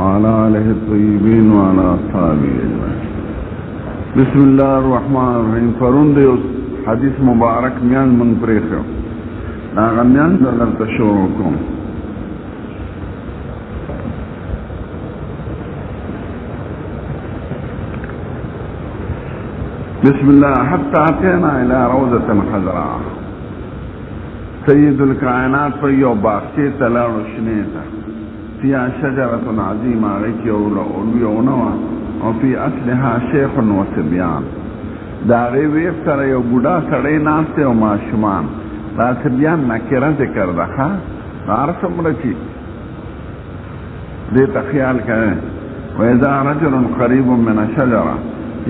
وعلى آله الطيبين وعلى أصحابه أجمعين. بسم الله الرحمن الرحيم. فرون دیو حدیث مبارک میان من پریخو ناغا میان درلتا شروع کم. بسم الله. حتى أتينا إلى روضة خضراء. سيد الكائنات فيو باقشي تلالو شنيتا فيها شجرة عظيمة غيكي ونوا وفي أصلها شيخ وصبيان. دا غیویف سر یو بودا سڑی ناستے و معشومان. دا صبیان نکرہ ذکر دخوا عرصم رچی دیتا خیال کریں. وَإِذَا رَجُلٌ قَرِيبٌ مِنَ شَجَرَةٍ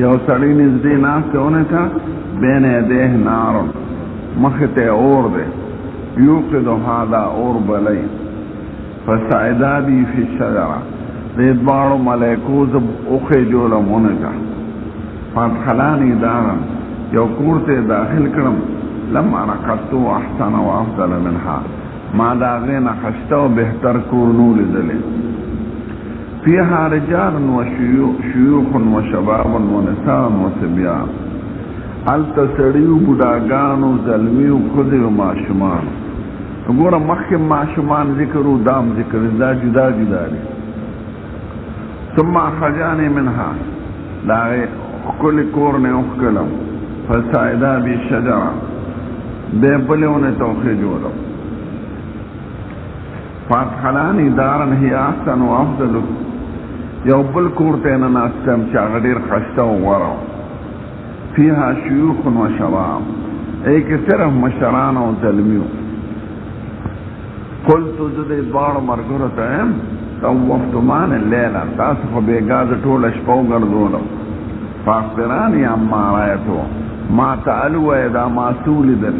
یو سڑی نزدی ناستے ہونے تا بین یدیہ نارن مخت اور دے یوقد هذا اور بلی فسعدا بی فی الشجرہ دید بارو ملیکوز اخی جولا مونگا فادخلانی دارا یو کورتے داخل کرم لما رقدتو احسن و افضل منها ما داغین خشتو بہتر کورنو لدلی فيها رجال وشيوخ وشباب ونساء وصبيان. التسريو بوداغانو زلميو خذو معشمان. گورا مخم معشمان ذکرو دام ذکر دا جدا جدا لی. ثم اخرجاني منها داغي كل كورن اخكلم فسائدا بالشجرة بيبلون توخي جولم فادخلاني دارا هي احسن وافضل یو بل کورتینا ناستم چاگدیر خشتا و ورو فيها شيوخ و شباب ایک صرف مشران و ظلمیو. قلتو زدید بار مرگرتا ایم توفتمان اللیلہ تاسخو بیگاز طول اشپو گردولو فاقبرانی اما رایتو ما تعلو ایدا ما سولی دل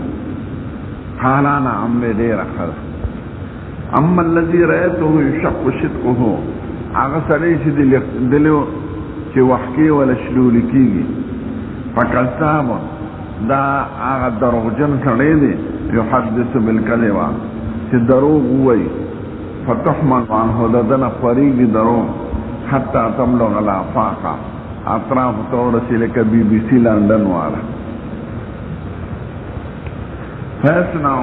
حالانا عملی دیر خرد. اما الذي رأيته يشق شدقه هغه سړی چې دلو چې وحکی ولا شلول کیږي فکذاب دا هغه دروغجن سړی دی یحدث بالکذب چې دروغ وایي فتحمل عنه ددنه فریږي دروغ حتی تملغ الافاق اطراف تورسی لکه بی بی سی لندن والا فیصنع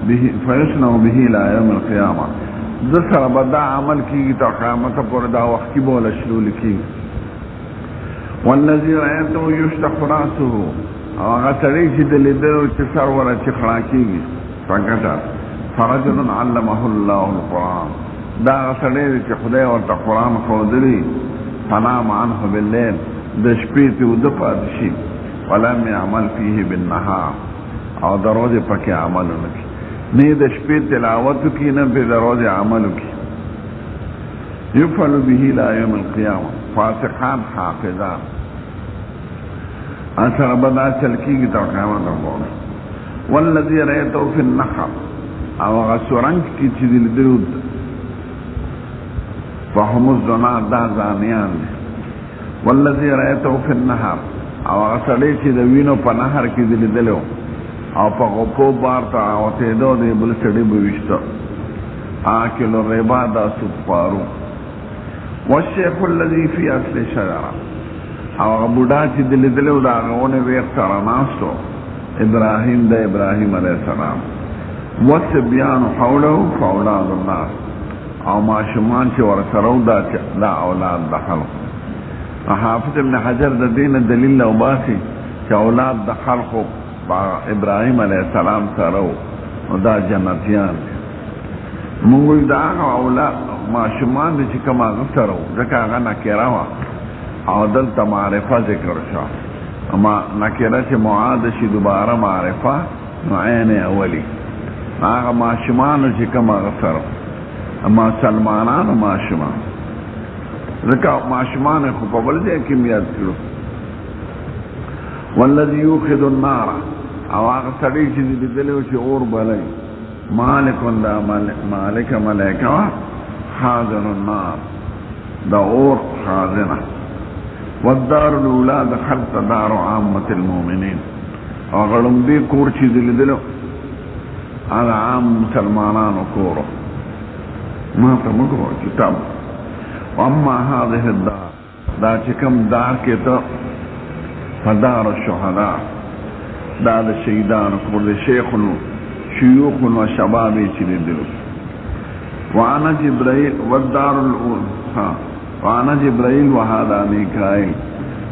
به الى یوم القیامه دسر بدا عمل کی تا قیامت پر دا وقت کی بولا شلول کی. والذی رأیتو یشتق راسه آغا سڑی چی دلی دلو چی سر ورا چی خراکی گی فکتا فرجل علمه اللہ القرآن دا آغا سڑی چی خدای ورطا قرآن خودلی فنام عنه باللیل دشپیتی و دپادشی ولم يعمل فيه بالنهار او دروز پکی عملو نکی نہیں د شپې تلاوت کی نه په دروازه عمل کی. یفعل به لا یوم القیامه فاسقان حافظان اثر بدا چل کیږي تا قیامت ورو. والذي رأيته في النخل او غسرنج کی چې دلود فهم الزنا دا زانیان. والذي رأيته في النهر او غسلی چې د وینو په نهر کې دلدلو او پا غپو بارتا او تیدو دی بل سڑی بوشتا آکل الربا دا سپارو. والشیخ اللذی فی اصل شجرہ او بودا چی دلی دلیو دا غون ویق سراناستو ابراہیم دا ابراہیم علیہ السلام. والسبیان حولو فاولاد الناس او معشمان چی ورسرو دا اولاد دخلو. حافظ ابن حجر دا دین دلیل لو باسی چی اولاد دخلقو ابراہیم علیہ السلام سرو دا جنتیان مونگوی دا آغا اولاد معشومان دی چکم آغا سرو دکا آغا نکیروا او دلتا معرفہ ذکر شا اما نکیرہ چی معادشی دوبارہ معرفہ نعین اولی آغا معشومان چکم آغا سرو اما سلمانان و معشومان دکا معشومان خوبا دے کمیت کرو. والذی یوخد النار او آغا سڑی چی دی دلیو چی اور بلی مالکن دا مالک ملیکا خازن النار دا اور خازنہ. والدار الاولاد خلط دار عامت المومنین او غلم دی کور چی دی دلیو آغا عام مسلمانان کورو ما تا مگو کتاب اما هذه الدار دا چکم دار کے تو فدار الشهداء دا دا شهیدان کور دا شیخنو شیوخنو و شبابی چلی دلو وانا جبرائیل والدار الاول وانا جبرائیل وهذا میکائیل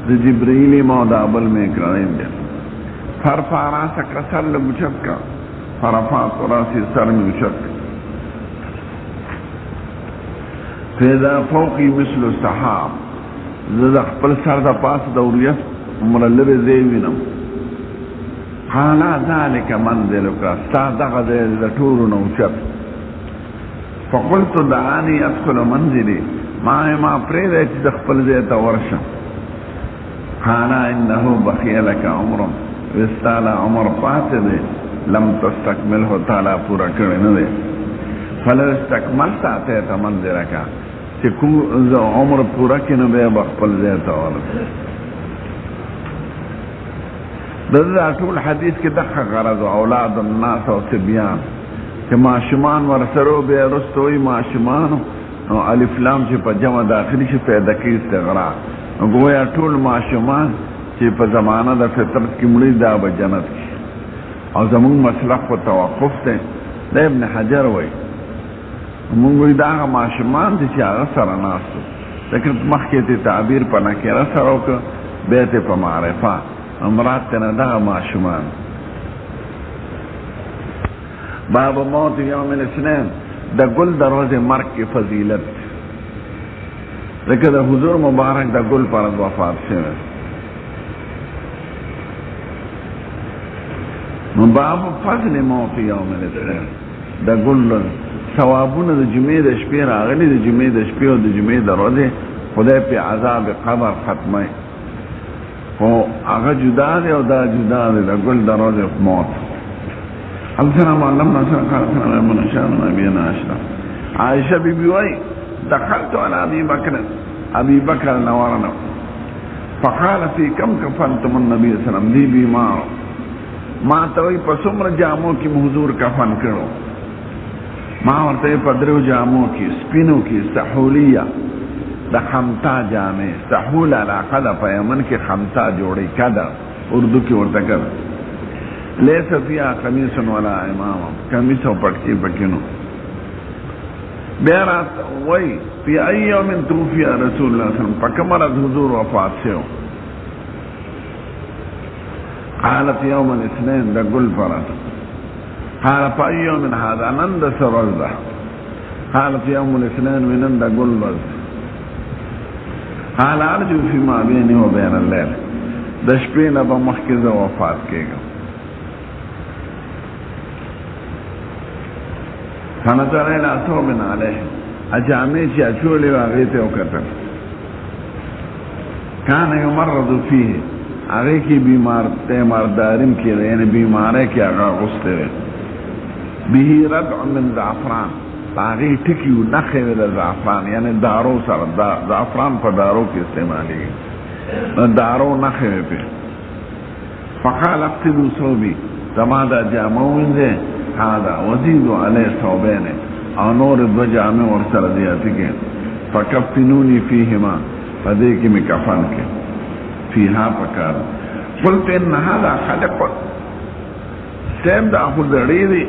دا جبرائیل مودابل میکائیل دل فرفع راسک سر لگوچت کا فرفعت راسی سر میں اچت فیدا فوقی مثل السحاب زد خپل سر دا پاس دوریت مرلب زیوینم قالا ذالک منزلک ستا دغه د ټولو نه اوچت فقلت دعانی ادخل منزلی ما پرېږدی چې د خپل ځای ته ورشم قالا انه بقي لك عمر وستاله عمر پاتې دی لم تستکمله تعالی پورا کړی نه دی فلو استکملت اتیت منزلک چې کوم عمر پورا کړي نو بیا به خپل ځای ته ورسې دا ټول حدیث کې دغه غرض اولاد الناس او صبیان چې ماشومان ورسره به رستوي ماشومان او الف لام چې په جمع داخلي شي پیدا کوي استغراق گویا ټول ماشومان چې په زمانه د فطرت کې مړي دا به جنت کې او زموږ مسلک په توقف ته د ابن حجر وایي موږ وایي دا ماشومان چې هغه سره ناستو لیکن مخکې ته تعبیر په نکره سره وکړه بیا ته په معرفه امرات تنا دا معشومان باب موت یوم الاثنین دا گل در روز مرگ کی فضیلت لیکن دا حضور مبارک دا گل پر وفات شوه باب فضل موت یوم الاثنین دا گل ثوابون دا جمعه دا شپی راغلی دا جمعه دا شپی و دا جمعه دا روز خدای پی عذاب قبر ختمه او هغه جدا دی او دا جدا دی دا گل در روز موت السلام علیکم نصر من شان نبینا اشرف عائشہ بی بی وای دخلت على ابي بکر نورنا فقال في كم كفنتم النبي صلى الله عليه وسلم دی بیمار ما توي پسمر جامو کی حضور کفن کړو ما ورته پدرو جامو کی سپینو کی سحولیه دا خمتا جامع سحول علاقه دا پا یمن کی خمتا جوڑی کدا اردو کی ورطا کدا لیس فیا قمیس ولا امام قمیس و پٹکی پکنو بیرات وی فی ای یوم توفی رسول اللہ صلی اللہ علیہ وسلم پکمرد حضور وفات سیو قالت یوم الاثنین دا گل پرد قال فا ای یوم هذا نند سرز دا قالت یوم الاثنین منند دا گل بز قال ارجو فيما بيني وبين الليل د شپې نه به مخکې زه وفات کېږم فنظر الى ثوب عليه اجامې چې اچولې وې هغې ته وکتل كان يمرض فيه هغې کې بیمارداریم کېده یعنې بیماری کې هغه اغوستی وې به ردع من زعفران هغې ټکي و نښې وې د زعفران یعنې دارو سره زعفران په دارو کې استعمالېږي دارو نښې وې پې فقال اقتلوا ثوبي زما دا جامه ووینځئ هذا وزیدوا علیه ثوبین او نور دو جامې ورسره زیاتې کړې فکفنوني فیهما په دې کې مې کفن کړې فیها پکار قلت ان هذا خلق سیم دا خو زړې دی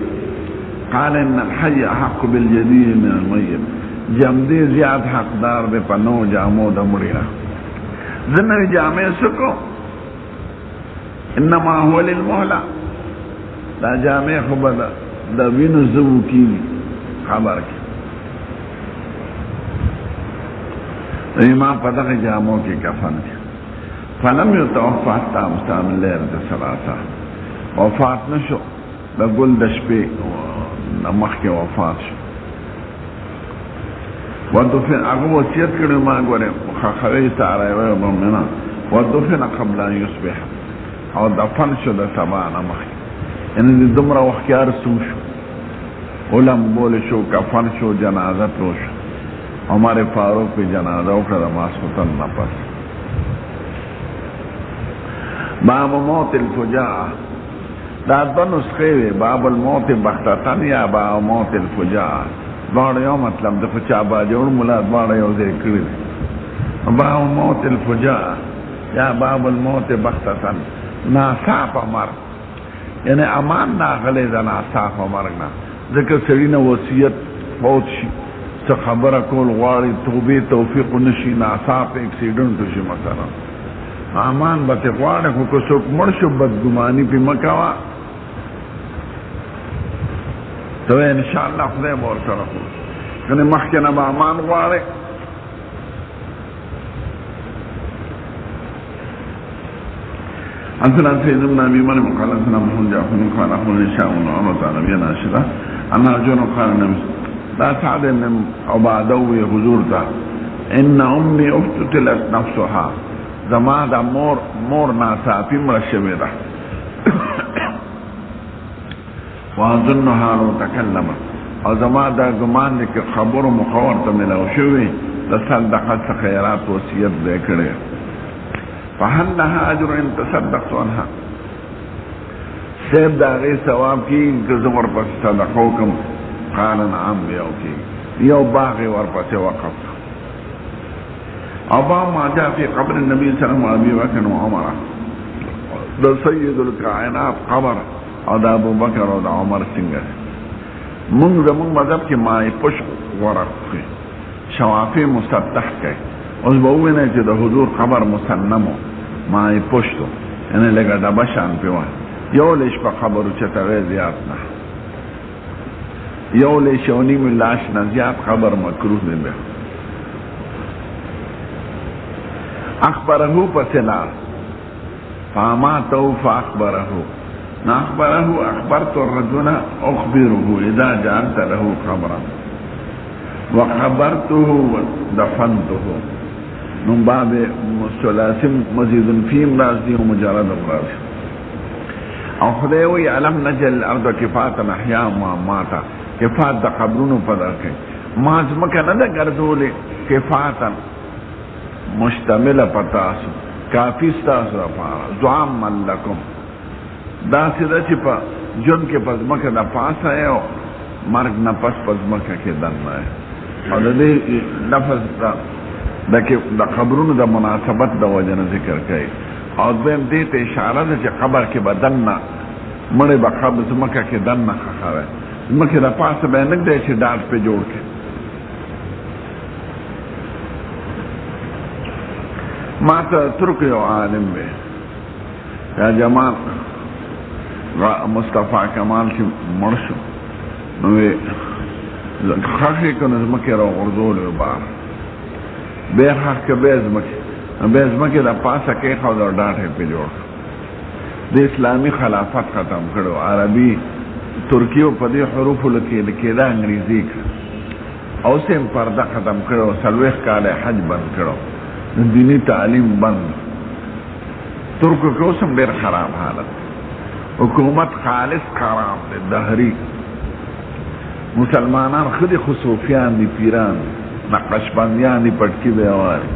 قال ان الحي حق بالجديد من الميت جمدی زیاد حقدار دے پنو جامو دا مڑینا زنوی جامع سکو انما هو للمحلہ دا جامع خوبا دا وینو زبو کی خبر کی امام پدق جامو کی کفن کی فلم یتوفا حتی مستعمل لیر دا سلاسا وفات نشو دا گل دشپی مخ کې وفات شو ودفن هغه وصیت کړی ما ګورې خخوی ساره وی بمنا ودفن قبل ان یصبح او دفن شو د سبا نه مخکې یعنې د دومره وخت کې ارسو شو علم بول شو کفن شو جنازه پرو شو عمر فاروق پہ جنازه وکړه د ماسخوتن نه پس باب موت الفجاعه دا دو نسخه وی باب الموت بختتن یا باب موت الفجاعه دواړه یو مطلب د فچا با جوړ مولا دواړه یو ځای کړی باب موت الفجاء یا باب الموت بختتن ناصاف مرگ یعنی امان ناغلی دا ناصاف مرگ نا ذکر سرین وصیت فوت شي څه خبره کول غواړي توبې توفیق نشي ناصاف اکسیډنټ شي مثلا امان به ته غواړي خو که څوک مړ شو بدګماني پې مه کوه ته وایې انشاءالله خدای به ورسره کړو کنې مخکې نه به امان غواړې حدثنا سيد بن ابي مريم قال حدثنا محمد جعفر قال اخبرني هشام بن عروه عن ابي ناشده ان رجلا قال النبي لا سعد بن عباده حضور ذا ان امي افتتلت نفسها زما دا مور ناصافي مرشوي ده واظنها لو تكلم او زما دا ګمان دي چې خبر مخور ته ملو شوی تصدقت خیرات وصیت دې کړې فهل لها اجر ان تصدقت عنها سيب دا غي ثواب کی گزمر پس صدقو کم قال نعم بیاو کی یو باغی ورپس وقف ابا ما جاء في قبر النبي صلى الله عليه وسلم ابي بكر وعمر دا سيد الكائنات قبر او دا ابو بکر او دا عمر څنګه مونږ زمونږ مذهب کې مای پش ورقه شوافی مسطح کوي اوس به ووینئ چې د حضور قبر مسنمو مای پشتو یعنی لږه ډبه شان پې وه یو لیش په قبرو چتغی زیات نه یو لیش او نیم لاش نه زیات قبر مکروه دی بیا اخبره پسې فاماتو فاخبره ناخبره اخبرت الرجل اخبره اذا جعلت له خبرا وخبرته ودفنته من باب ثلاثي مزيد فيهم رازي ومجرد الرازي او خدای وی علم نجل الارض کفاتا احیاء وامواتا کفات دا قبرونو پدر کئی ما ځمکه نه ده ګرځولې کفاتا مشتمل پتاسو کافی ستاسو لپاره ضامن لکم داسې ده چې په ژوند کې په ځمکه د پاسه یې او مرګ نه پس په ځمکه کې دننه یې او د دې لفظ د قبرونو د مناسبت د وجه نه ذکر کوي او دویم دې ته اشاره ده چې قبر کې به دننه مړی به قبر ځمکه کې دننه ښخه دی ځمکې د پاسه به یې نه دی چې ډاډ پې جوړ کړي ما ته ترک یو عالم وی یا جمال مصطفی کمال چې مړ شو نو وی خاک یې کنه ځمکې را غورځولی و بار بیا خاک که بیا ځمکې د پاسه کېښود او ډاډ یې پې جوړ کړ د اسلامي خلافت ختم کړو عربي ترکیو په دې حروفو لیکېده انګریزي کړه اوس یې پرده ختم کړو 40 کاله حج بند کړو دینی تعلیم بند ترکو کې اوس هم ډېر خراب حالت حکومت خالص خراب دی دهري مسلمانان خدي خصوفیان دي پیران نقشبندیان دي پټکی دی واري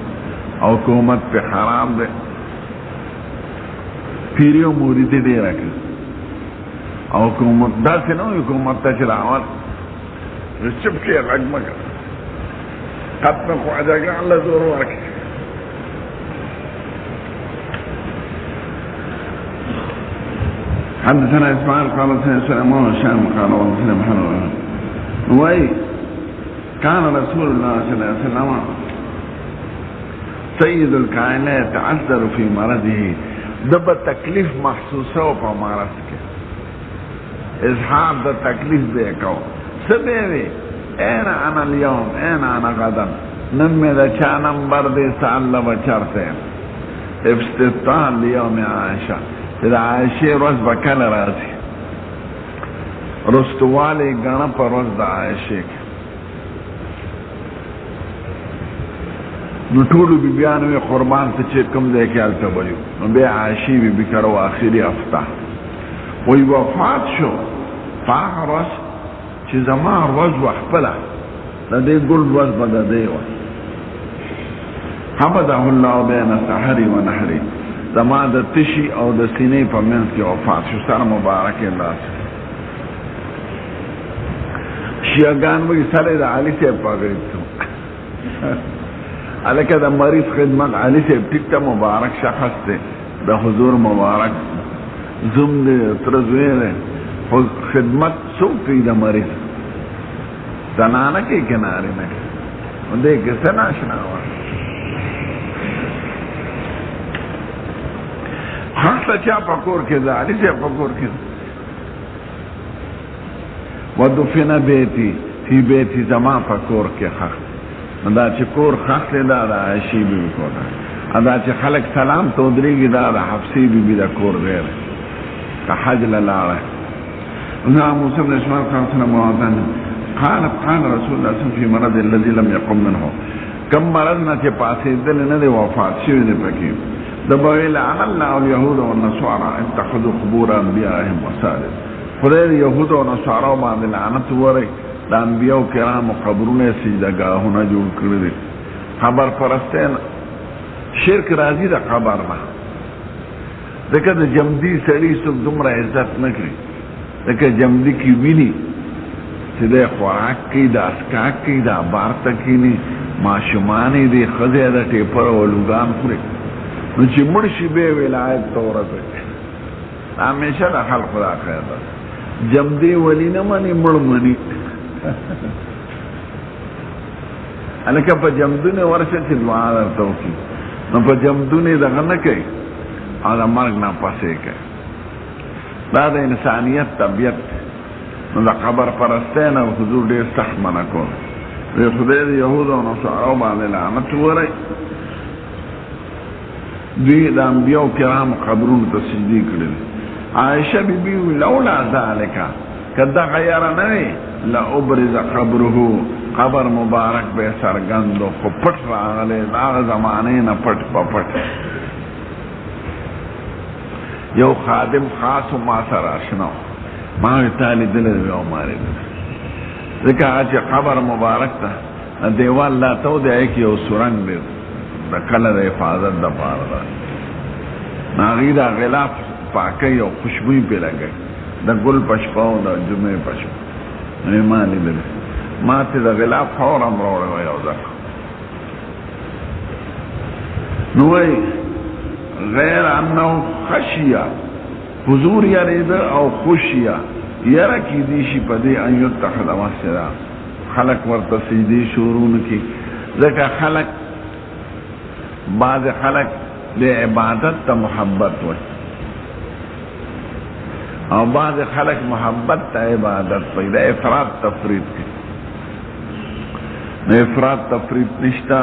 او حکومت په خراب دی پیریو موریدی دی راکړي او حکومت داسې نه حکومت ته چې راول چپ کې غږ مه کوه ختم خواجهګان له زور ورکړي حدثنا اسماعيل قال حدثنا سليمان الشام قال وحدثنا محمد وای كان رسول الله صلى الله عليه وسلم سيد الكائنات تعذر في مرضه دب تکلیف محسوسه او په مرض کې اظهار د تکلیف دی کو سبوی اين انا اليوم اين انا غدا نن مې د چا نمبر دی سال و چرته افتتاح اليوم عائشه دا عائشه روز به کله راځي رستوالی ګڼه په روز د عائشه نو ټولو بیبیانو یې قربان ته چې کوم ځای کې هلته ویو نو بیا عائشې بیبي کره و آخري هفته وی وفات شو په هغه ورځ چې زما ورځ وه خپله د دې ګل ورځ به د دې وه حمده الله بین سحري و نحري زما د تشي او د سینې په منځ کې وفات شو سر مبارک الله شیعگان وی سر دا علی صاحب پاگریب تو علیکہ دا مریض خدمت علی صاحب ٹکتا مبارک شخص تے دا حضور مبارک زم دے ترزویر خدمت سوکی دا مریض زنانا کی کنارے میں دے کسے ناشنا ہوا خاصا چا پکور کے دا علی صاحب پکور کے ودفن بیتی فی بیتی زمان پکور کے خخ دا چه کور خخ دا دا عائشی بی بی کوتا دا چه خلق سلام تودریگی دا دا حفظی بی بی دا کور غیر که حج للاره نا موسیٰ بن اسماعیل قام سلام موازن قال رسول اللہ صلی فی مرض اللذی لم یقم منہو کم مرضنا چه پاسی دل ندے وفات شوی دے پکیم دبوی لعن اللہ الیہود والنسوارا اتخذوا قبور انبیائهم وسالد خدای یهود و نصارا باندې لعنت وره د انبیاء کرام قبرونه سجدهګاهونه جوړ کړی دي خبر پرستین شرک راځي د خبر نه دغه د جمدی سړي څوک دومره عزت نه کوي دغه جمدی کی ویني چې د خوراک کې د اسکاک کې د بارته کې نه ماشومانې دي خزه د ټیپر او لوګان خوري نو چې مرشي به ولایت تورته همیشه د خلق خدا خیر ده جمدی ولی نمانی مرمانی الکه پا جمدون ورشه چی دعا در توکی نو پا جمدون دغه نکی او دا مرگ نا پسی که دا دا انسانیت طبیعت نو دا قبر پرستین او حضور دیر سخت منع کن وی خدای دا یهود و نصارو باندې لعنت وری دوی دا انبیاء کرام قبرون تا سجدی کردی عائشہ بی بی لولا ذالکا کدا غیر نوی لابرز قبره قبر مبارک بے سرگندو خو پٹ راغلے داغ زمانے نا پٹ پا پٹ یو خادم خاص و ما سر آشناو ماوی تالی دل دیو ماری دل ذکا آچے قبر مبارک تا دیوال لا تو دے ایک یو سرنگ دے دا کل دا حفاظت دا پار دا ناغی دا غلاف پاکی او خوشبوئی پی لگئی دا گل پشپاو دا جمعه پشپاو ایمانی دلی ما تی دا غلاف فورم روڑے وی او دکو نوی غیر انہو خشیہ حضور یرید او خوشیہ یرکی دیشی پا دی ان یتخذ مسجدہ خلق ورطا سجدی شورون کی ذکا خلق بعض خلق دے عبادت تا محبت وی او بعض خلق محبت تا عبادت پی دا افراد تفرید کی نو افراد تفرید نشتا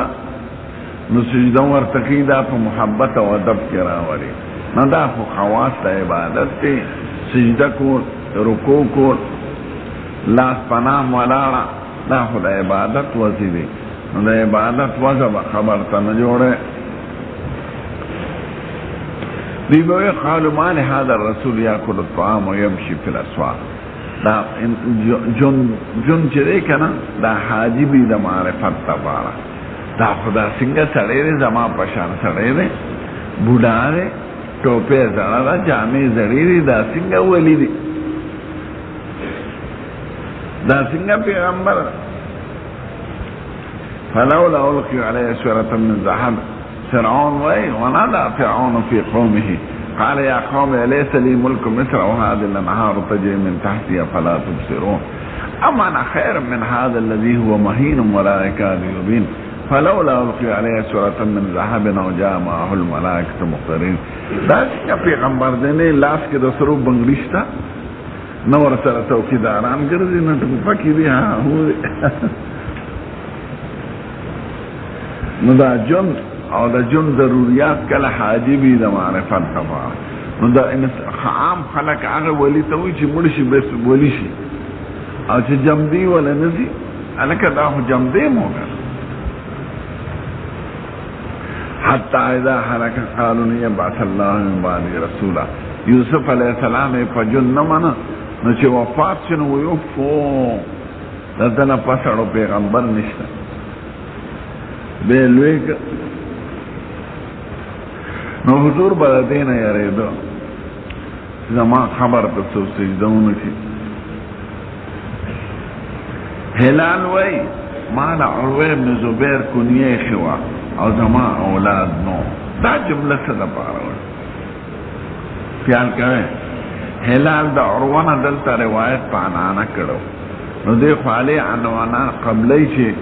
نو سجدہ ورتقی دا پا محبت و ادب کرا وری نو دا خو خواست تا عبادت تی سجدہ کول رکوع کول لاس پناہ ملارا دا خو دا عبادت وزی دی نو دا عبادت وزب خبر تا نجوڑے دیبوی قالوا ما لهذا الرسول یاکل الطعام و یمشی فی الاسواق دا جن چرے کنا دا حاجبی دا معرفت تبارا دا خدا سنگا سڑے دے زمان پشان سڑے دے بودا دے ٹوپے زڑا دا جامع زڑی دے دا سنگا ولی دے دا سنگا پیغمبر فلولا القی علیہ سورة من ذهب فرعون وی ونادى فرعون في قومه قال يا قوم أليس لي ملك مصر وهذه الأنهار تجري من تحتي فلا تبصرون أما أنا خير من هذا الذي هو مهين ولا يكاد يبين فلولا ألقي عليه سورة من ذهب وجاء معه الملائكة مقترنين ذلك پیغمبر دینے لاس کے دسرو بنگریشتا نور سر توقیداران گرزی نتو پکی دی ہاں ہو دی نو دا جن او دا جن ضروریات کل حاجبی دا معرفت خبار نو دا عام خلق آغا ولی تاوی چی مرشی بس ولی شی او چی جمدی ولی نزی علکا دا خو جمدی موگر حتی اذا حلق قالون یبعث اللہ من بعدی رسولا یوسف علیہ السلام پا جن نمانا نو چی وفات شنو ویوفو دا دنا پسڑو پیغمبر نشتا بے لویگ نو حضور بدا دینا یریدو زمان خبر تسو سجدون کی هلال وی مال عروه ابن زبیر کنیه خوا او زما اولاد نو دا جمله صدا پارا خیال کوئے هلال دا عروه دلتا روایت پانانا کرو نو دی خوالی عنوانا قبلی چه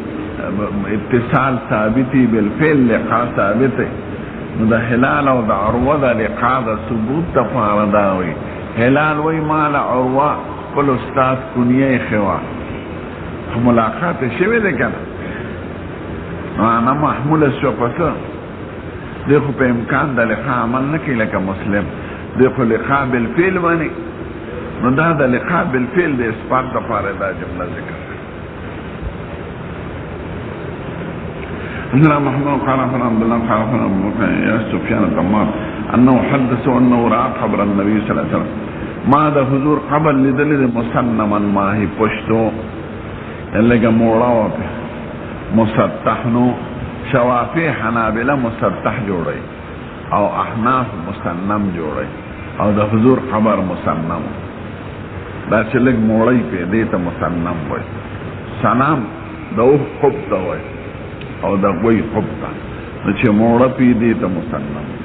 اتصال ثابتی بالفعل لقا ثابتی نو دا هلال او دا عروه دا لقا دا ثبوت دا پارداوی هلال وی مال عروه قل استاذ کنیه خوا ملاقات شوی دی کنه انا محمول شو پسه دیکھو پہ امکان دا لقا عمل نکی لکا مسلم دیکھو لقا بالفعل بانی نو دا لقا بالفعل دی اثبات دا پاره دا جمله ذکر حضرت محمد قال حضرت عبدالله قال حضرت يا سفيان التمار انه حدث انه راى قبر النبي صلى الله عليه وسلم ما دا حضور قبر لدل مسنما ماهی پشتو لگا موڑاو پہ مسطحنو شوافی حنابلہ مسطح جوڑی او احناف مسنم جوڑی او دا حضور قبر مسنم دا چلگ موڑی پہ دیتا مسنم وی سنام دا اوہ خوب دا وی او دا گوی خوب دا چه موڑا پی دیتا مسنم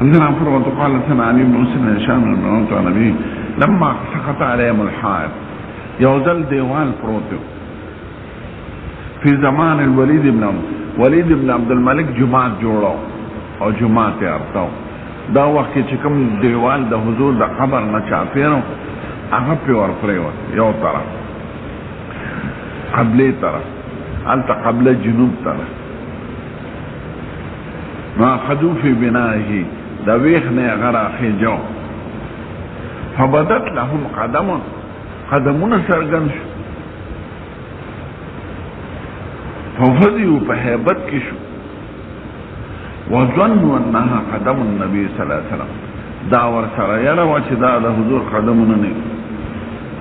عندنا فرمت قال سنة علي بن حسين هشام بن عمرو عن نبي لما سقط عليهم الحائط يوزل ديوان پروتو في زمان الوليد بن عبد الملك جماعت جوڑو او جماعت ارتاو دا وقت چکم دیوال دا حضور دا قبر نچاپیرو اغا پی ورپریوت یو طرف قبلی طرف علتا قبل جنوب طرف ما خدو فی بنائه دا ویخنے غرا خیجو فبدت لهم قدمون سرگن شو ففضیو پا حیبت کی شو وظنوا انها قدم النبي صلى الله عليه وسلم داور سره يروا چې دا د حضور قدمونه نه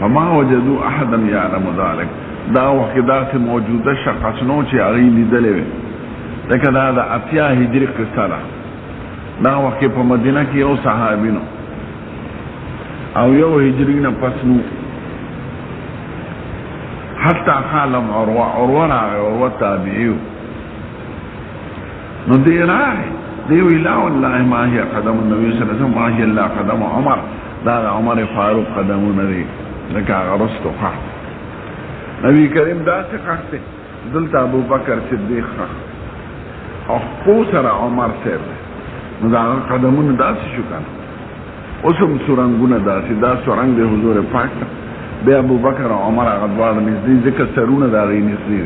فما وجدوا احدا يعلم ذلك دا وخت دا چې موجوده شخص نو چې هغه لیدلې وي لکه دا د اتیا هجری قصه دا وخت په مدینه کې یو صحابي نو او یو هجری نه پس نو حتی خالم عروه تابعیو نو دی راہی دیوی لا والله ما هي قدم النبي صلی اللہ علیہ وسلم ما هي اللہ قدم عمر دا عمر فاروق قدمو ندی لکا غرستو خاک نبی کریم دا سی خاک تی دلتا ابو بکر صدیق خاک او پوسر عمر سیر دی نو دا قدمون دا سی شکن اسم سرنگون دا سی دا سرنگ دی حضور پاک بے ابو بکر عمر اغدوار نزدی ذکر سرون دا غی نزدی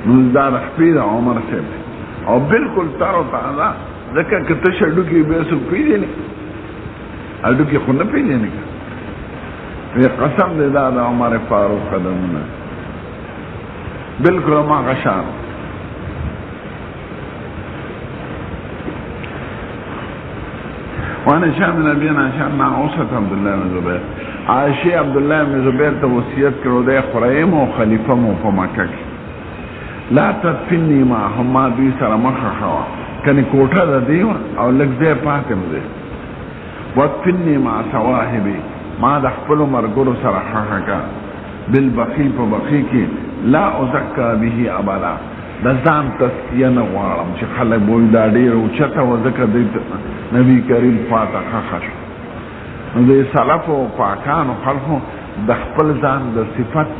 نو دا رخپی دا عمر سیر دی او بالکل تارو تازه ځکه که ته شډوکي به څوک پیژني هډوکي خو نه پیژني وی قسم دې دا د عمر فاروق قدمونه بالکل ما غشان وانا شام نبینا شامنا عوصت عبدالله بن زبیر عائشی عبدالله بن زبیر ته وصیت کړو دی خرایم او خلیفه مو په مکه کې لا تدفنی ما هم دوی سره مخه خوا کنی کوټه ده دیو او لږ ځای پاتې مده ودفنی ما صواحبي ما د خپلو مرګرو سره خخه کا بالبقی په بقی کې لا ازکا به ابدا د ځان تسکیه نه غواړم چې خلک بوی دا ډېر اوچته و ځکه د نبي کریم خواته خخه شو نو د سلفو پاکانو خلقو د خپل ځان د صفت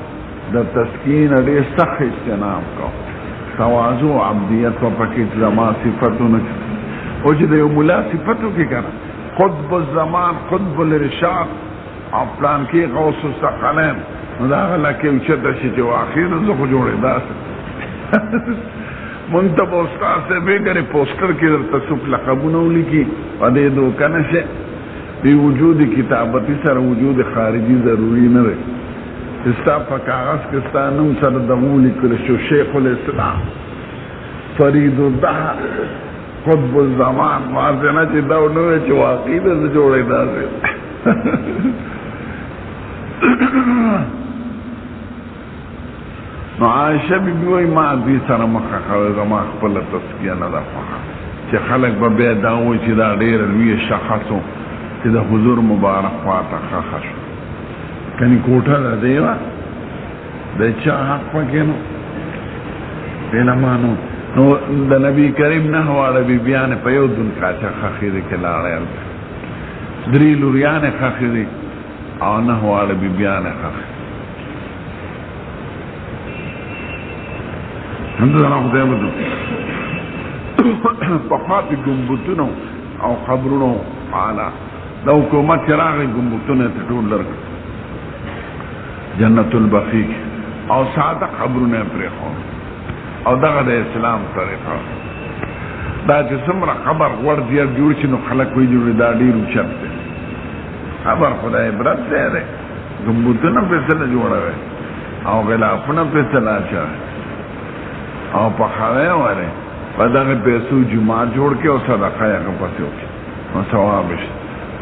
د تسکین ډېر سخت اجتناب کو تواضع عبدیت په پکې زما صفتونه او چې د یو مولا صفتو کې کنه قطب الزمان قطب الارشاد او پلان کې غوث الثقلین نو دا غلا کې اوچته شي چې واخیر زه خو جوړې داسې مونږ ته به استاد صاحب یې ګرې پوسټر کې درته څوک لقبونه ولیکي په دې دوکه نشي بې وجود کتابتي سره وجود خارجي ضروري نه دی ستا په کاغذ کې ستا نوم سره دغه ولیکل شو شیخ الاسلام فرید الدهر قطب الزمان ماسې نه چې دا ونه وی چې واقعي ده زه جوړې داسې نو عائشه بیبي وایي ما دوی سره مخه کوي زما خپله تسکیه نه ده خوښه چې خلک به بیا دا وایي چې دا ډېر لوی شخص و چې د حضور مبارک خواته خښه شو کنی کوٹا دا دیوا دا چا حق پکینو دینا مانو نو دا نبی کریم نحوال بی بیان پیو دن کاچا خخیده کلاڑی علتا دری لوریان خخیده او نحوال بی بیان خخیده ہندو دانا خدای بدو پخواتی گمبتونو او خبرونو عالا دا حکومت چراغی گمبتونو تطول لرکت جنت البقیع او ساده قبرونه پرېښول او دغه د اسلام طریقه دا چې څومره قبر غوړ زیات جوړ شي نو خلک وایي جوړ دا ډېر اوچت دی قبر خدای عبرت دی ګمبدونه پسې نه جوړوي او غلافونه پسې نه اچوي او پخوی ولی په دغه پیسو جماعت جوړ کړي او صدقه یې هغه پسې وکړي نو ثواب شي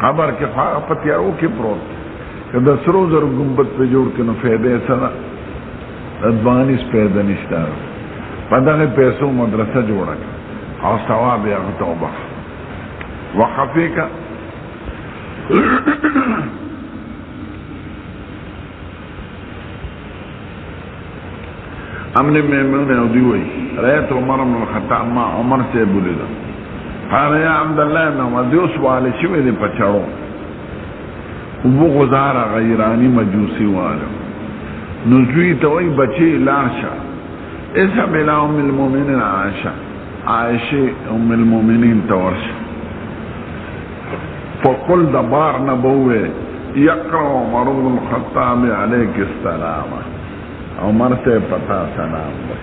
قبر کې خو هغه په تیارو کې پروت که د سرو زرو ګمبد پې جوړ کړي نو فایده یې څه ده ادبانیس پیدا نشته په دغه پیسو مدرسه جوړه کړه او ثواب یې هغه ته وبخښه وقف یې کړه امن میمون او دی وی رایت عمر بن الخطاب ما عمر سے بولی دا قال یا عبداللہ ابن عمر دیو سوالی شوی دی پچاڑو ابو غزار غیرانی مجوسی والو نزوی توی بچی لارشا ایسا بلا ام المومنین عائشہ عائشی ام المومنین تورشا فقل دبار نبوه یقرأ عمر بن الخطاب علیک السلام عمر سے پتا سلام دے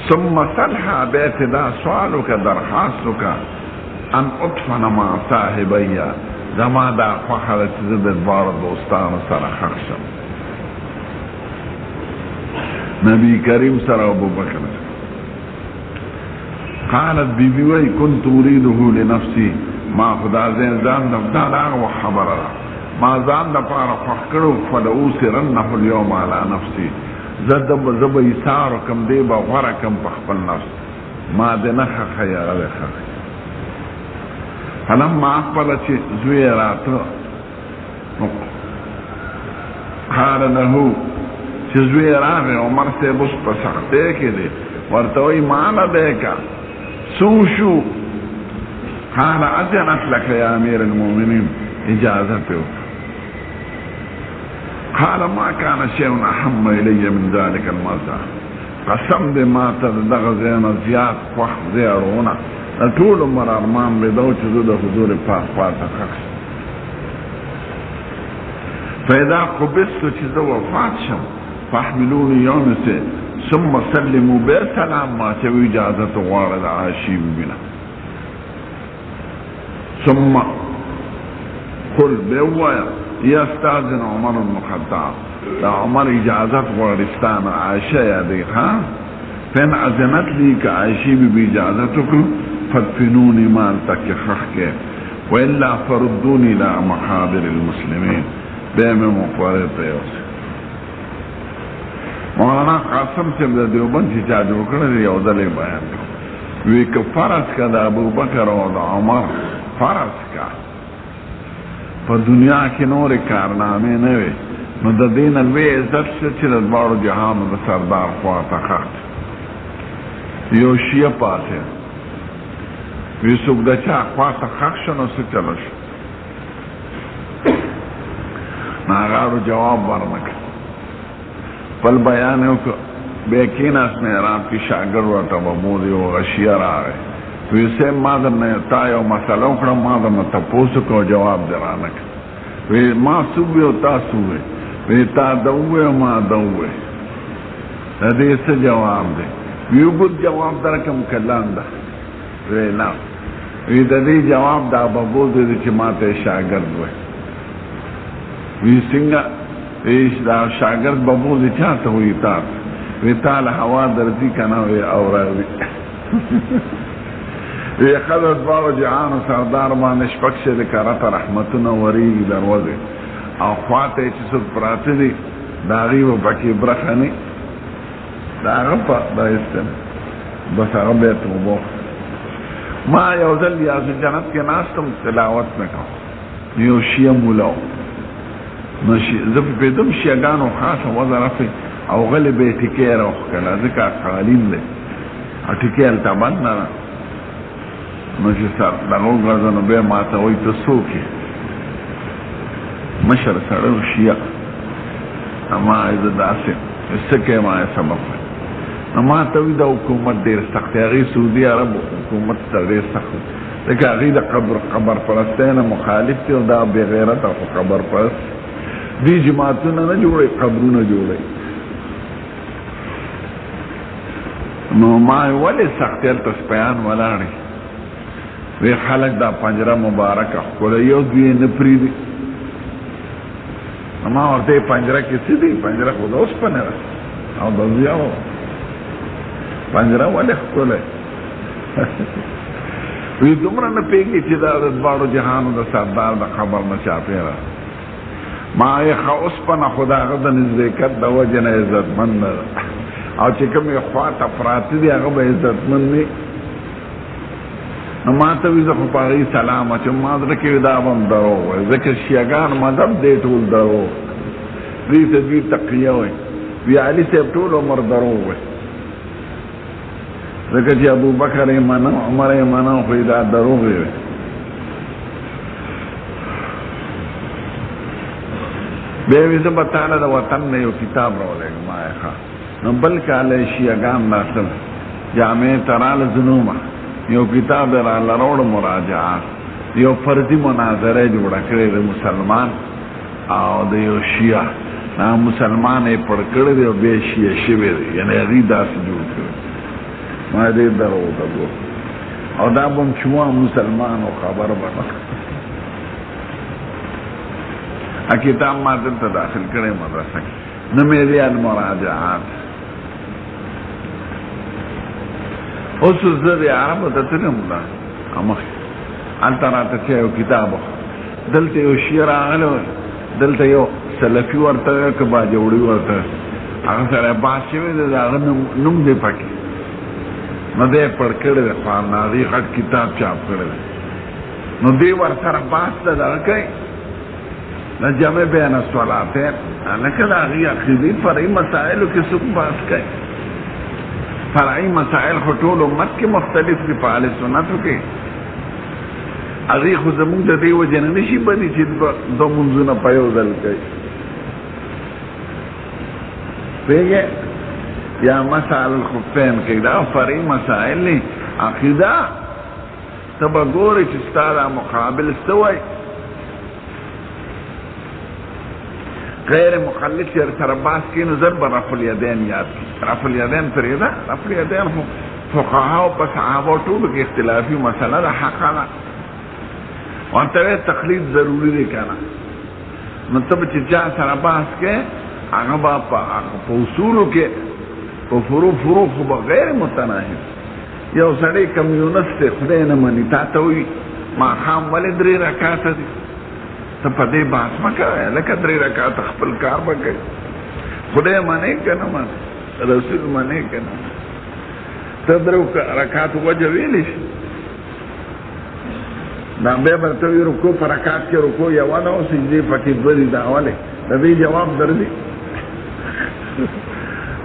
ثم صلحا بیت دا سوالو کا درخواستو کا ان اطفن ما صاحبیا زما دا فخر چیزد بار دوستان سر خخشم نبی کریم سر ابو بکر قالت بی بیوی کنت اریده لنفسی ما خدا زین زان دفتا دا خبر را ما ځان د پاره خوښ کړو فلأوسرنه اليوم على نفسي زب ایثار کم دی به غوره کم په خپل نفس ما د نه ښه یاره ښه فلما اقبل چې زوی راته قال له چې زوی راغی عمر صاحب اوس په سختۍ کې دی ورته وایي ما نه دی که څو شو قال اذنت لك يا امیر المؤمنین اجازه پې وکړه قال ما كان شيء اهم الي من ذلك الموضع قسم دې ما ته دغه ځایونه زیات خوښ زیارونه د ټول عمر ارمان مې دا و چې زه د حضور پاک پاته ښخ شم فاذا قبضت چې زه وفات شم فاحملوني یونسې ثم سلموا بیا سلام ما چې اجازه غواړه د عایشې ببینه ثم قل بوایا یستاذن عمر بن الخطاب دا عمر اجازت غورستان عائشہ یادی خان فین اذنت لی که عائشی بی اجازتو کو فدفنونی مال تک خخ کے وإلا فردونی لا مقابر المسلمین بیم مقبره پیوسی مولانا قاسم سے دا دیوبند چی چا جو کرده یو دلی بیان کو وی که فرض کا دا ابو بکر و دا عمر فرض کا په دنیا کې نور کارنامې نه وي نو د دې نه لوی عزت شته چې د دواړو جهانو د سردار خواته ښخ یو شیعه پاتې وي څوک د چا خواته ښخ شو نو څه چله شو نو هغه جواب ورنه کړ خپل بیان یې وکړ بیا کېناست محراب کې شاګرد ورته وبولي او هغه شیعه راغی وی سیم ما در نه تا یو مسئله وکړم ما در نه تپوس وکړ جواب دې رانه کړ وی ما څه ووی او تا څه ووی وی تا ده ووی او ما ده ووی د دې څه جواب دی وی اوږد جواب درکړم که لنډه وی نه وی د دې جواب دا ببو دی چې ما ته شاګرد وی وی څنګه وی دا شاګرد ببو دی چا ته وی تا وی تا له هوا درځي که نه وی اوروي وی خدت باو جهان و سردار باندې شپږ شل کرته رحمتونه وریږي دروازې او خواته چې څوک پراته دي د هغې به پکې برخه نه د هغه په دا ایستل بس هغه بیا توبه ما یو ځل یاسو جنت کې ناستم تلاوت مې کوم یو شیعه مولا نو زه پوهېدم شیګانو خاصه وضع رفې او غلې به یې ټیکې راوښکله ځکه قالین دی او ټیکې هلته بند نه ده نو چې دغه وګرځه نو بیا ما ته وایي ته څوک یې مشر سړی و شیعه ما زه داسې څه کوې ما سبب نو ما ته وایي دا حکومت ډېر سخت دی هغې سعودي عرب حکومت سره ډېر سخت دی ځکه هغوی د قبر پرستۍ نه مخالف دي او دا بې غیرته خو قبر پرست دوی جماعتونه نه جوړوي قبرونه جوړوي نو ما ولې سخت هلته سپیان ولاړې وی خلک دا پنجره مبارکه ښکله یو دوی یې نه پرېږدي ما ورته یې پنجره کې څه دي پنجره خو د اوسپنې ده او د ضیاو پنجره ولې ښکلی وی دومره نه پوهېږي چې دا د دواړو جهانو د سردار د قبر نه چاپېره ما یې ښه اوسپنه خو د هغه د نزدېکت د وجې نه عزتمند ده او چې کوم یې خواته پراته دي هغه به عزتمند وي نو ما ته وي زه خو په هغې سلام اچوم ما زړه کې وي دا به هم دروغ وایي ځکه شیعګان مذهب دی ټول دروغ دوی ته دوی تقیه وایي وي علي صاحب ټول عمر دروغ وایي ځکه چې ابوبکر یې منه عمر یې منه خو یې دا دروغ یې وایي بیا وي زه به تاله د وطن نه یو کتاب راولېږم ما یې ښه نو بل کال یې شیعګان راتلل جامع ته راله زنومه یو کتاب در الله روړ مراجعات یو فردي مناظره جوړه کړې د مسلمان او د یو شیعه دا مسلمان یې پړ کړی دی او بیا شیعه شوی دی یعنې هغوی داسې جوړ کړی ما ډېر دروغ ته ګور او دا به هم چې وه مسلمانو خبر به نه کتاب ما دلته داخل کړی مدرسه کې نوم یې دی المراجعات اوس زه د عربو ته تلم دا مخکې هلته راته چې یو کتاب دلته یو شیعه راغلی وی دلته یو سلفي ورته وی که باجوړي ورته هغه سره بحث شوی دی د هغه نوم دی پکې نو دی یې پړ کړی دی خو هغې غټ کتاب چاپ کړی دی نو دی ورسره بحث ته دغه کوي د جمع بین الصلاتین لکه د هغې عقیدې فرعي مسایلو کې څوک بحث کوي فرعي مسائل خو ټول امت کې مختلف دي په اهل سنتو کې هغې خو زمونږ د دې وجې نه نشي بدي چې دوه منځونه په یو ځل کوي پوهېږې یا مسائل الخفین کوي دا فرعي مسائل دي عقیده ته به ګورې چې ستا دا مقابل څه وایي غیر مخلص چې سره بحث کوي نو زر به رفع الیدین یاد کړي رفع الیدین پرېږده رفع الیدین خو فقهاو په صحابو ټولو کې اختلافي مسله ده حقه ده ورته وایي تقلید ضروري دی که نه نو ته به چې چا سره بحث کوې هغه به په اصولو کې په فرو خو به غیر متناهب یو سړی کمیونست دی خدای نه مني تا ته وایي ماښام ولې 3 رکعاته دي ته په دې بحث مه کوې لکه 3 رکعاته خپل کار به کوي خدای منې که نه منې رسول منې که نه ته 3 رکعاتو وجه ویلی شي دا بیا به ته وایي رکو په رکعات کې رکو یوه ده او سجدې پکې 2 دي دا ولې د دې جواب درځي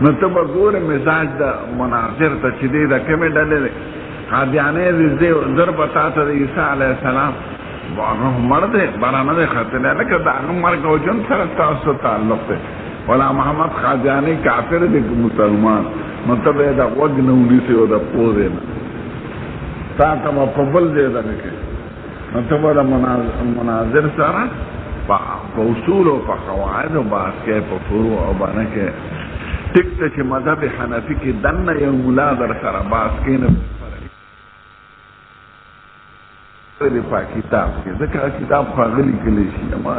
نو ته به ګورې مزاج د مناظر ته چې دی د کومې ډلې دی قادیانۍ دی زر به تا ته د عیسی علیه السلام هغه مړ دی بره نه دی ختلی لکه د هغه مرګ او ژوند سره ستاسو تعلق دی غلام محمد قادیاني کافر دی که مسلمان نو ته به یې د غوږ نه ونیسې او د پوزې نه تا ته به په بل ځای دغه کوي نو ته به د مناظر سره په اصولو په قواعدو بحث کوې په فروع او باندې کې ټیک ته چې مذهب حنفي کې دننه یو ملا در سره بحث کوي نه په کتاب کې ځکه کتاب خو هغه لیکلی شي ما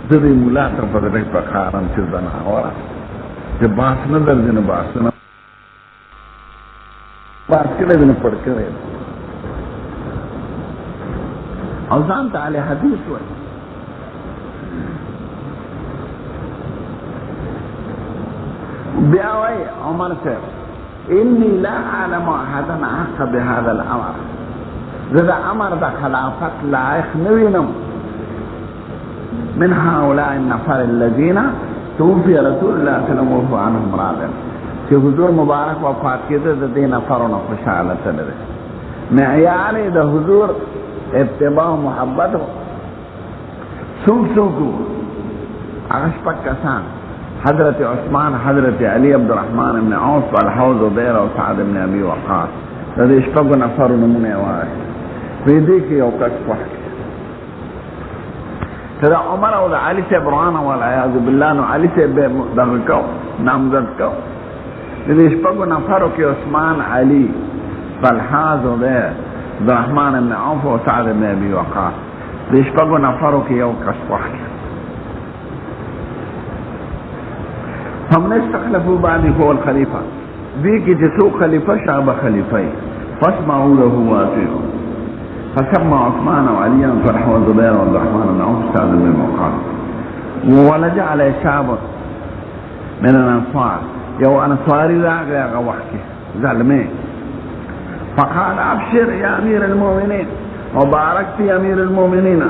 زه دې ملا ته په زړه په کارم چې زناوره چې بحث نه درځي نه بحثونه بحث کړی دی نه پړ کړی او ځان ته اهل حدیث وایي بیا وایي عمر صاحب انی لا اعلم احدا احق بهذا الامر زه د امر د خلافت لایق نه وینم من هؤلاء النفر الذين توفي رسول الله صلی الله علیه وسلم عنهم راضٍ چې حضور مبارک وفات کېده د دې نفرونو خوشاله تللی معیار د حضور اتباع محبت څوک هغه شپږ کسان حضرت عثمان حضرت علی عبدالرحمن بن عوف الحوض عبیر او سعد بن ابي وقاص د دې شپږو نفرو نومونه یې وایي په دې کې یو کس خوښ که د عمر او د علي صاحب روانه والعیاذ بالله نو علي صاحب دغه کو نامزد کو د دې شپږو نفرو کې عثمان علي طلحه زبیر عبدالرحمن بن عوف او سعد بن ابي وقاص د شپږو نفرو کې یو کس خوښ هم نه استخلفوا بعدي هو الخليفه دې کې چې څوک خلیفه شابه خلیفه فاسمعوا له واطيعوا فسمى عثمان وعليا وطلحه وزبير وعبد الرحمن بن عوف سعد بن وقاص ولجعل شعب من الانصار یو انصاري راغی هغه وخت کې ظلمه فقال ابشر يا امير المؤمنين وبارك في امير المؤمنين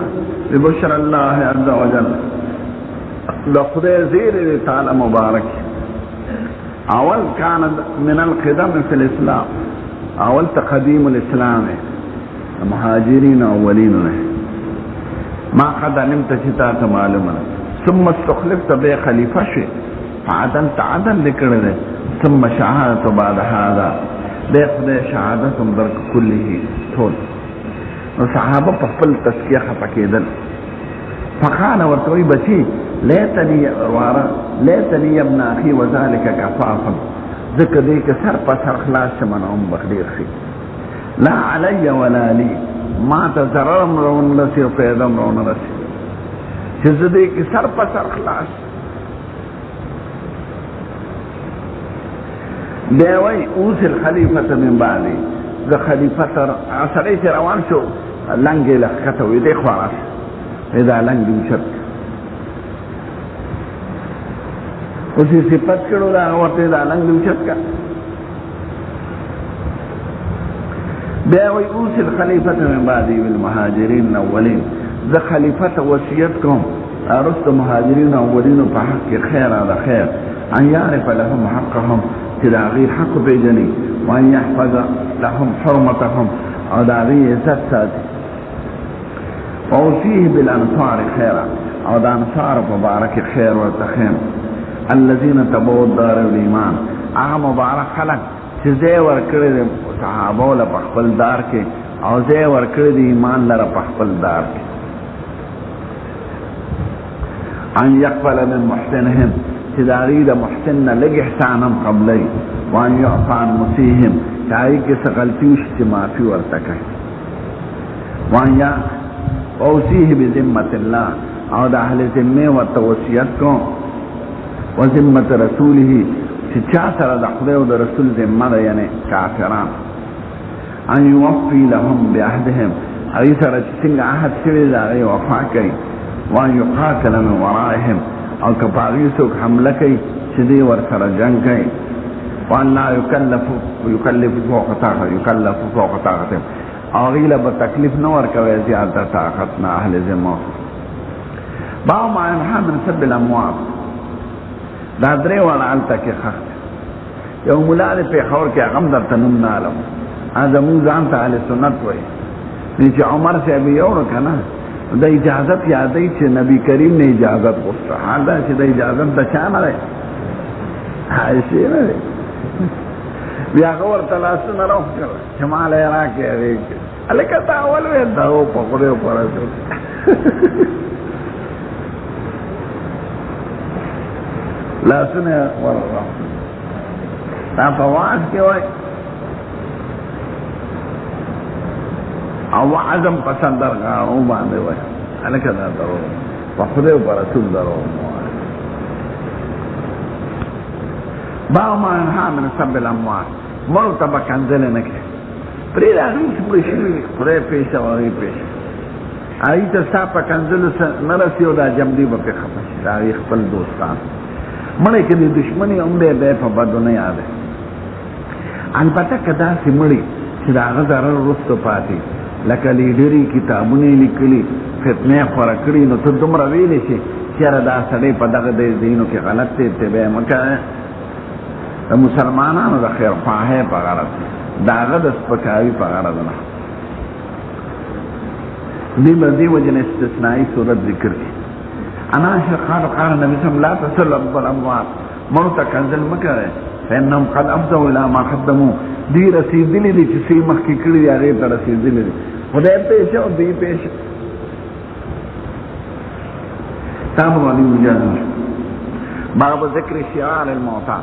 ببشر الله عز وجل لخدای زیر تعالی مبارک اول كان من القدم في الاسلام اول تقديم الاسلام مهاجرين اولين ما قد علمت شتات معلومه ثم استخلفت به خليفه شي فعدلت عدل لكره ثم شهادة بعد هذا بيقضي شهادة درك كله طول وصحابه بفل تسكيه خفكيدل فقال ورتوي بشي ليتني يا ابن اخي وذلك كفافا ذكر ديك سر پسر خلاص شمنهم بخدير خي لا علي ولا لي ما تزررم رون لسي وفيدم رون لسي چیز ديك سر پسر خلاص دیوی اوس الخلیفة من بعدی ذا خلیفة سرعی چه روان شو لنگی لخکتوی دی خواراس اذا لنگی وشد اسی صفت کرو دا ورطه اذا لنگی وشد کا دیوی اوس الخلیفة من بعدی بالمهاجرین الاولین ذا خلیفة وسیعتکم ارست مهاجرین اولین پا حق خیر آدھا خیر ان یعرف لهم حقهم تداغي حق بيجني وان يحفظ لهم حرمتهم او داغي عزت ساتي ووصيه بالانصار خيرا او دا انصار مبارك خير وتخيم الذين تبوا الدار الايمان اغا مبارك خلق چه زي ورکڑی صحابو لپخپل دار کے او زي ورکڑی ایمان لپخپل دار کے ان يقبل من محسنهم تداری دا محسن لگ احسانم قبلی وان یعفان مسیحم چاہی کس غلطیوش چی معافی ورتکے وان یا اوسیح بذمت اللہ او دا اہل ذمے و توسیت کو و ذمت رسولی چی چا سر دا خدای و دا رسول ذمہ دا یعنی کافران ان یوفی لهم بعهدهم اگی سر چی سنگ عهد شوی دا اگی وفا کئی وان یقاتل من ورائهم او کپاغی سوک حملہ کئی چدی ور سر جنگ کئی وان لا یکلف فوق طاقت او غیلہ بتکلیف نور کوئی زیادہ طاقتنا اہل ذمہ باو ما انحا من سب الاموات دا درے والا علتا کی خخت یو ملال پی خور کی اغم در تنم نالم آدمو زانتا اہل سنت وی نیچے عمر سے ابھی یور کنا دا اجازت یادی چې نبی کریم نے اجازت غوښته حال دا چې د اجازت د چا نه دی عایشې نه دی بیا هغه ورته لاسونه راوکړل چې مال یې راکړې هلکه تا اول ویل دا و په خدای په رسول لاسونه یې ورغړل دا په واعظ کې وایي او عزم پسند درگاہوں باندے ہوئے الکہ دا درو وخدے و رسول درو باو ما انحا من سب الاموات مرتبہ کنزل نکے پرید آغیم سمگی شروعی خدے پیشا و آغی پیشا آئی تا سا پا کنزل نرسی و دا جمدی با پی خفش دا آغی خپل دوستان مڑے کدی دشمنی امدے بے پا بدو نہیں آدے البتہ کدا سی مڑی چی دا آغا ضرر رستو پاتی لکه لیډري کتابونه لیکلي فتنې خوره کړي نو ته دومره ویلی شي چېره دا سړی په دغه دینو کې غلط دی اتباع یې مه کوئ د مسلمانانو د خیرخواهۍ په غرض د هغه د سپکاوي په غرض نه دې وجه نه استثنایي صورت ذکر کړي انا قال النبي صلى الله عليه وسلم لا تسلوا بالاموات مړو ته کنځل مه کوئ فانهم قد افضوا الى ما قدموا دی رسیدلی دی چې سی مخکې کړي دي هغې ته رسیدلی دي خدای پیشه او دوی پیشه تامر علی مجازم باب ذکر شعار الموتى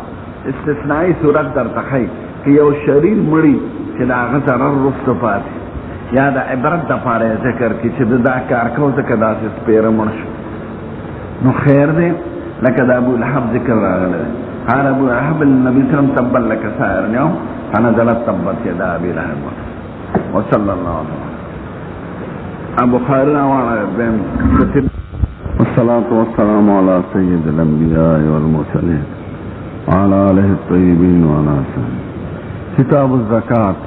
استثنائی صورت در تخی که یو شریر مړي چې د هغه ضرر رسته پاتې یا د عبرت دپاره ذکر کړي چې دا کار کو ځکه داسې سپېره مړ شو نو خیر دی لکه د ابو لهب ذکر راغلی دی قال ابو لهب النبي صلى الله عليه وسلم تبا لك سائر اليوم فنزلت تبت يدا ابي لهب وصلى الله عليه وسلم ابو خير والصلاة والسلام على سيد الانبياء والمرسلين وعلى آله الطيبين وعلى آله كتاب الزكاة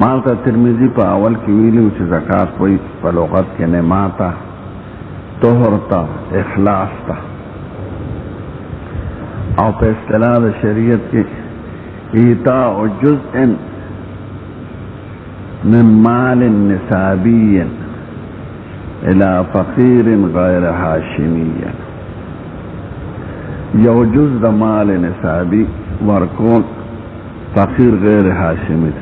مالتا ترمذی په اول کې ویلو چې زکات وایي په لغت کې نماتا طهر تا اخلاص تا او په اصطلاح د شریعت کې ایتاء جزء من مال نصابی الى فقیر غیر هاشمی یو جز د مال نصابی ورکول فقیر غیر هاشمی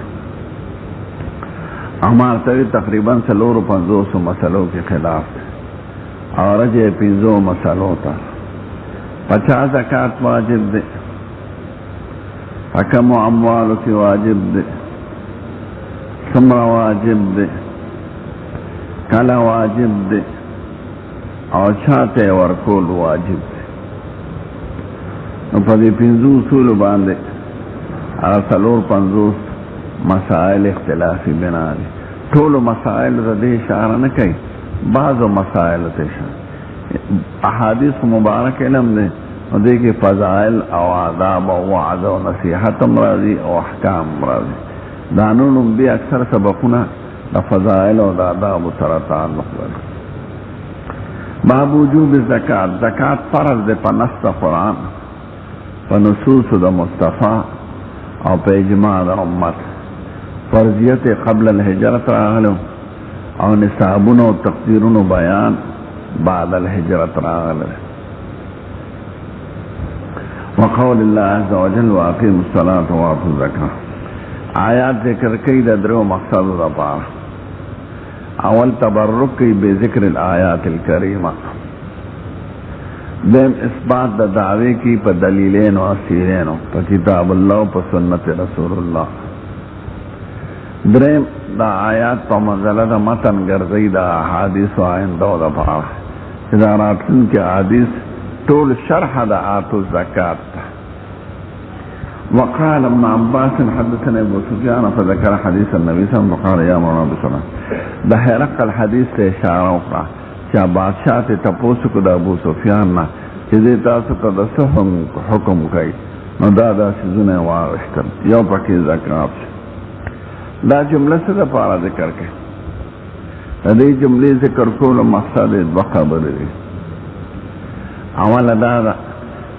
امارتوی تقریبا 450 مسئلوں کے خلاف اور رجع 50 مسئلوں تا 50 زکات واجب دے حکم و اموالو کی واجب دے سمر واجب دے کلا واجب دے اور چھاتے ورکول واجب دے پدی 50 اصول باندے اور 450 مسائل اختلافی بنا دی ټول مسائل د دې اشاره نه کوي بعضو مسائل ته احادیث مبارک علم دی او دې کې فضائل او آداب او وعظ او نصیحت راځي او احکام راځي دا نور به اکثر سبقونه د فضائل او د آداب سره تعلق لري باب وجوب الزکات زکات فرض ده په نص قرآن په نصوص د مصطفی او په اجماع د امت فرضیت قبل الهجرت راغلو او نصابون و تقدیرون و بیان بعد الهجرت راغلو وقول الله عز وجل واقیم الصلاة و آتوا الزکاة آیات ذکر کئی دا درو مقصد دا پارا اول تبرک کی بذکر الآیات الکریمہ دیم اثبات دا دعوے کی پا دلیلین و اسیرین پا کتاب اللہ و پا سنت رسول اللہ درم دا آیات پا منزله دا متن گرزی دا حادیث و آئندو دا پارا دا راتن کی حادیث طول شرح دا آتو الزکاة وقال ابن عباس حدثنا ابو سفیان فذکر حدیث النبی صلی اللہ علیہ وسلم وقال یا مولانا بسلام دا حرق الحدیث سے اشارہ وقع چا بادشاہ تے تپوسو کو دا ابو سفیان نا چی دے تاسو تا دا سحن حکم کئی نو دا سیزون واغشتن یو پاکی زکاة دا جمله څه د پاره ذکر کړي د دې جملې ذکر کول مقصد دوه خبرې دي اوله دا ده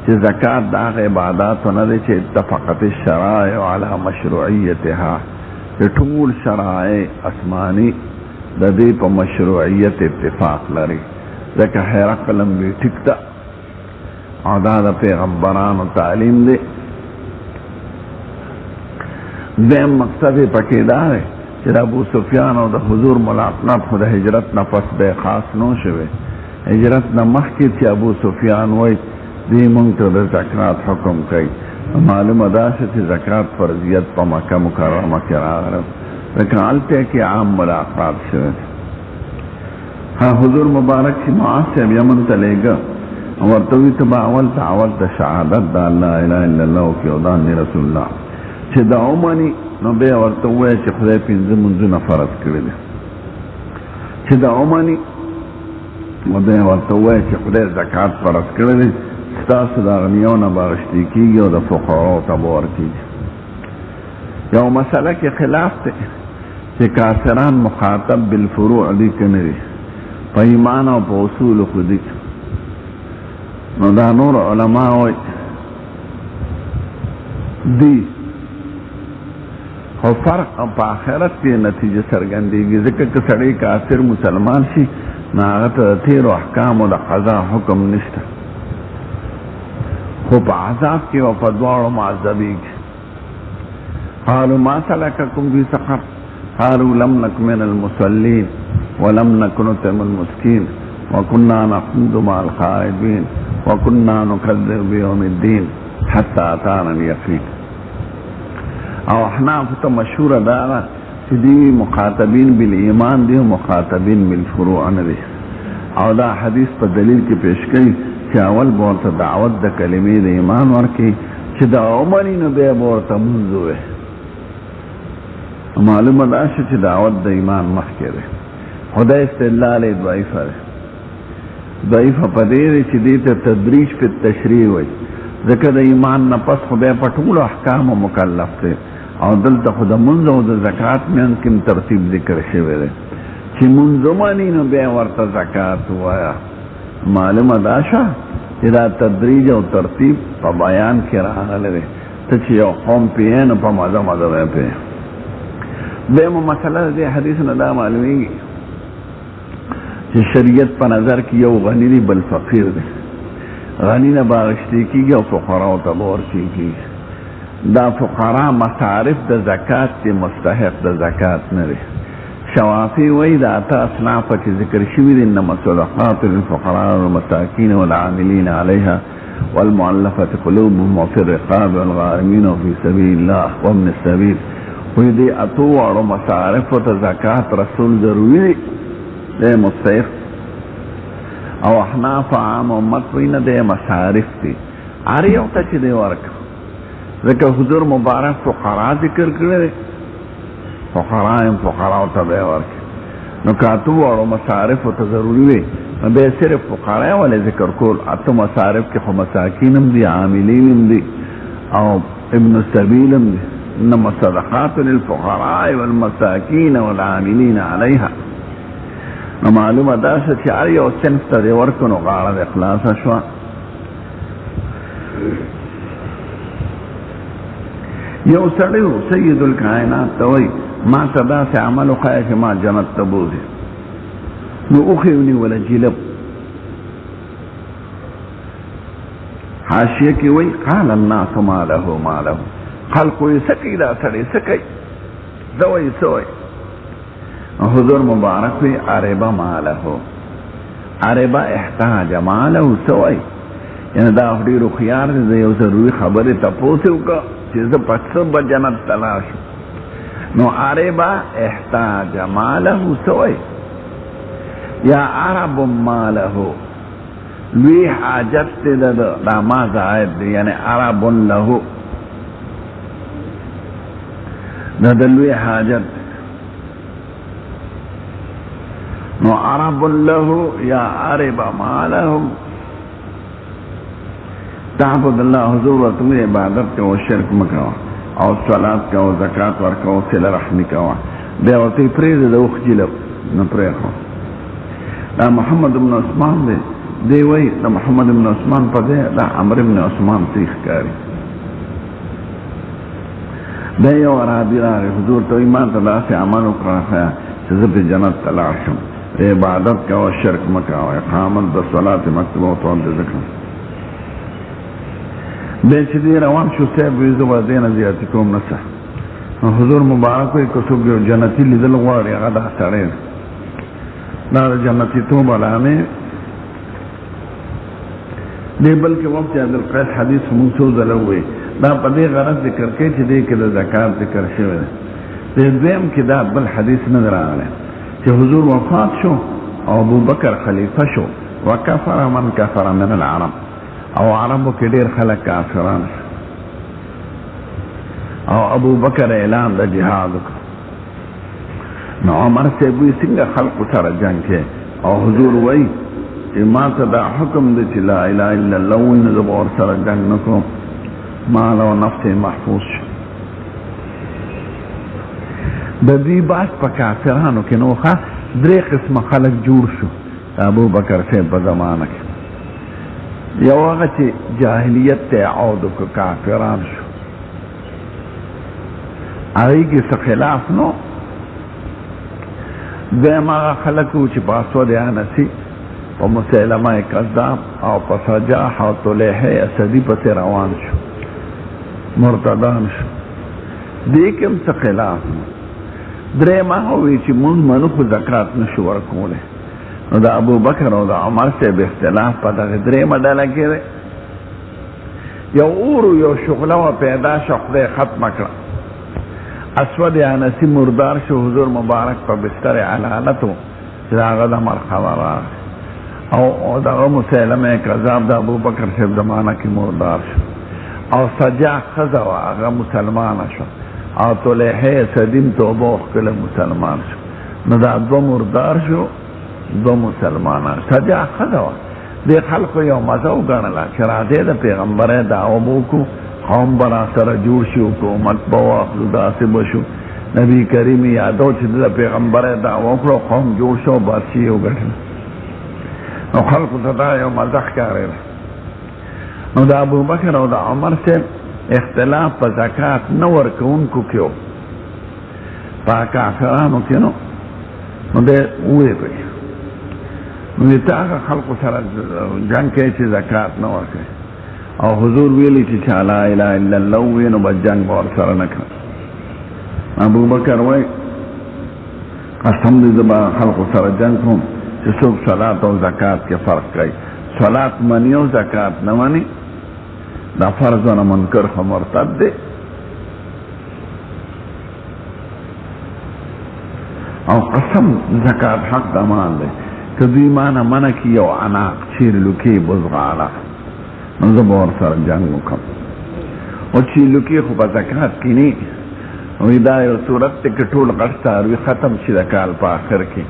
چې زکات د هغه عباداتو نه دی چې اتفقت الشرائع على مشروعیتها چې ټول شرائع آسماني د دې په مشروعیت اتفاق لري ځکه هرقل هم ټیک ده او دا د پیغمبرانو تعلیم دی دیم مقصد پکې دا دی چې د ابو سفیان او د حضور ملاقات خو د هجرت نه پس به خاص نو شوی هجرت نه مخکې چې ابو سفیان وایي دې مونږ ته د زکات حکم کوي معلومه ده چې زکات فرضیت په مکه مکرمه کې راغلی لکه هلته کې عام ملاقات شوی حضور مبارک چې معاذ صاحب یمن ته لېږه ورته وایي ته به اول د شهادت د لا اله الا الله وکړې او د رسول الله چې دا اومني نو بیا ورته ووایه چې خدای 5 منځونه فرض کړي دي چې دا اومني نو بیا ورته ووایه چې خدای زکات فرض کړي دي ستاسو د اغنیاو نه به اخیستل کېږي او د فقراو ته به ورکېږي یو مسئله کې خلاف دی چې کافران مخاطب بالفروع دي که نه دي، په ایمان او په اصول خو دي. نو دا نور علما وایي دی، خو فرق په آخرت کې نتیجه څرګندېږي. ځکه که سړی کافر مسلمان شي نو هغه ته د تېرو احکامو د قضا حکم نشته، خو په عذاب کې او په دواړو معذبېږي. قالوا ما سلككم في سقر قالوا لم نك من المصلين ولم نك نطعم المسكين وكنا نخوض مع الخائضين وكنا نكذب بيوم الدين حتى اتانا اليقين. او احناف ته مشهور دا چې دی مخاطبین بالایمان دی، مخاطبین بالفروع نه دي. او دا حدیث په دلیل کې پیش کړي چې اول به ورته دعوت د کلمې د ایمان ورکړي، چې دا ومني نو بیا به ورته مونځ ووایي. معلومه دا شوه چې دعوت د ایمان مخکې دی. خو دا استدلال یې ضعیفه دی. ضعیفه په دې دی چې دې ته تدریج په تشریع وایي، ځکه د ایمان نه پس خو بیا په ټولو احکامو مکلف دی. او دلته خو د منځ او د زکات منځ کې ترتیب ذکر شوی دی چې منځ ومني نو بیا ورته زکات ووایه. معلومه دا شوه چې دا تدریج او ترتیب په بیان کې راغلی دی. ته چې یو قوم پېیې نو په مزه مزه به پېیې. دویمه مسله د دې حدیث نه دا معلومیږي چې شریعت په نظر کې یو غني دی بل فقیر دی. غنی نه باغشتی کېږي او فقراو ته به ورکړل کېږي. دا فقرا مصارف د زکات دی، مستحق د زکات نه دی. شوافی وایي د اته اصنافه چې ذکر شوي دي، انما الصدقات للفقراء والمساکین والعاملین علیها والمؤلفة قلوبهم وفي الرقاب والغارمین وفي سبیل الله وابن السبیل. وی دی اتو واړو مصارفو ته زکات رسول ضروري دی، مستحق. او احناف عام امت وی نه دی مصارف دی، هر یو ته چې دی ورکړه. ځکه حضور مبارک فقرا ذکر کړی دی، فقرا یم فقراو ته به یې ورکړي. نو که اتو واړو مصارفو ته ضروري وي نو بیا صرف فقرا یې ولې ذکر کول؟ اته مصارف کې خو مساکین هم دي، عاملین هم دي، او ابن السبیل هم دي. انما الصدقات للفقراء والمساکین والعاملین علیها. نو معلومه دا شوه چې هر یو صنف ته دې ورکړو نو غاړه دې خلاصه شوه. یو سړی و سید الکائنات ته وایي ما ته داسې عمل وښایه چې ما جنت ته بوځي. نو اوښې ونیوله جیلب. حاشیه کې وایي قال الناس ما له ما له، خلق وایي څه کوي دا سړی څه کوي؟ ده وایي څه وایي؟ حضور مبارک وی عربا ماله، عربا احتاج ماله څه وایي؟ یعنی دا ډېر هوښیار دی، د یو ضروري خبرې تپوس یې وکړه چې زه په څه به جنت ته لاړ شم. نو عربا احتاج ماله څه وایي؟ یا عرب ماله، لوی حاجت دی د دا ما زائد دی، یعنی عرب له، دا د لوی حاجت. نو عرب له یا عرب مالهم. تعبد الله حضور ورته عبادت کوه، شرک مه کوه، او صلات کوه، زکات ورکوه، صله رحمي کوه. بیا ورته یې پرېږده د اوښ جیلب نه پرېښود. دا محمد بن عثمان دی، دی وایي د محمد بن عثمان په ځای دا عمرو بن عثمان ته ښکاري. دا یو عربي راغی حضور ته وایي ما ته داسې عمل وکړه چې زه په جنت ته لاړ شم. عبادت کوه، شرک مه کوه، اقامت د صلات مکتوبه او طول د ذکر. بیا چې دی روان شو صاحب وایي زه به دې نه زیاتې کوم نه څه. حضور مبارک وایي که څوک یو جنتي لیدل غواړي هغه دا سړی دی. دا د جنتیتوب علامې دی. بلکې وخت عبدالقیس حدیث مونږ څو ځله ووایي دا په دې غرض ذکر کوي چې دې کې د زکات ذکر شوی دی. د دویم کې دا بل حدیث نه دی راغلی چې حضور وفات شو او ابوبکر خلیفه شو، وکفر من کفر من العرب، او عربو کې ډېر خلک کافران شو، او ابوبکر اعلان د جهاد وکړ. نو عمر صاحب وایي څنګه خلقو سره جنګ کې؟ او حضور وایي چې ما ته دا حکم دی چې لا اله الا الله وایي نو زه به ورسره جنګ نه کوم. مال او نفس محفوظ شو. د دوی باس په کافرانو کې نو ښه درې قسمه خلک جوړ شو د ابوبکر صاحب په زمانه کې. یو هغه چې جاهلیت ته عود وکړه کافران شو، هغوی کې څه خلاف نو. دویم هغه خلک وو چې په اسود عنسی په مسیلمه کذاب او په سجاح او طلیحه اسدي پسې روان شو، مرتدان شو. دې کې هم څه خلاف نو. دریم هغه وی چې مونږ منو خو زکات نشو ورکولی. نو د ابوبکر او د عمر صاحب اختلاف په دغه درېیمه ډله کې دی. یو اور یو شغله وه پیدا شو، خدای ختمه کړه. اسود عنسی مردار شو، حضور مبارک په بستر علالت و چې د هغه د مرګ خبر راغی. او دغه مسیلمه کذاب د ابوبکر صاحب زمانه کې مردار شو. او سجاح ښځه وه هغه مسلمانه شوه. او طلیحه اسدیم توبه وکړله مسلمان شو. نو دا دوه مردار شو، دو مسلمانان. سجاح ښځه وه. دې خلکو یو مزه وګڼله چې راځئ د پیغمبرۍ دعوه به وکړو، قوم به راسره جوړ شي، حکومت به واخلو، داسې به شو. نبي کریم یادو چې د پیغمبرۍ دعوه وکړو، قوم جوړ شو، بادشي یې وګټله. نو خلکو ته دا یو مزه ښکارېده. نو د ابوبکر او د عمر صاحب اختلاف په زکات نه ورکوونکو کې و، په کافرانو کې نو. نو دی وویې پکې نو ته هغه خلقو سره جنګ کوي چې زکات نه ورکوي. او حضور ویلي چې چا لا اله الا الله ووایي نو به جنګ به ورسره نه کوي. ابوبکر وایي قسم دې زه به خلقو سره جنګ کوم چې څوک صلات او زکات کې فرق کوي. صلات مني او زکات نه مني، دا فرض نه منکر خو مرتد دی. او قسم زکات حق د مال دی. که دوی مانه منه کې یو عناق چیرلوکې بزغاله نو زه به ورسره جنګ وکړم. او چیرلوکې خو په زکات کې نه وي. دا یو صورت دی که ټول غټ څاروي ختم شي د کال په آخر کې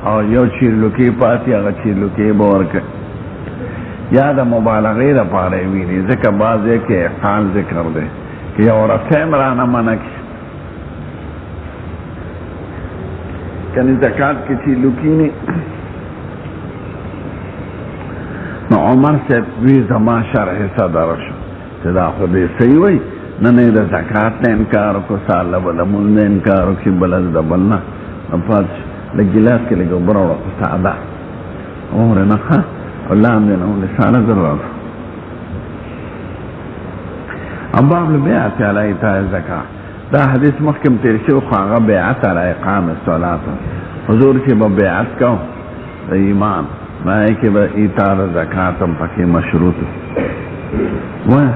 او یو چیرلوکې پاتې، هغه چیرلوکې به ورکوي. یا د مبالغې دپاره یې ویلي، ځکه بعض ځای کې اقال ذکر دی که یو رسۍ هم رانه منه کړي. کنی زکات کې چیرلوکې نه. نو عمر صاحب وی زما شرح صدر شو چې دا خو دې صحیح وایي، نه نه د زکات نه انکار وکړو، ساله به د مونځ نه انکار وکړي، بله د بل نه. نو پات د ګیلاس کې لږ اوبه راوړه خو ساده عمر نه ښه او لاندې نه ولې ساده زر راوړه. باب البیعة علی ایتاء الزکات. دا حدیث مخکې م تېر شوی خو هغه بیعت علی اقام الصلاة. حضور چې به بیعت کو د ایمان معنی کې به ایتاء د زکات هم پکې مشروط وایه.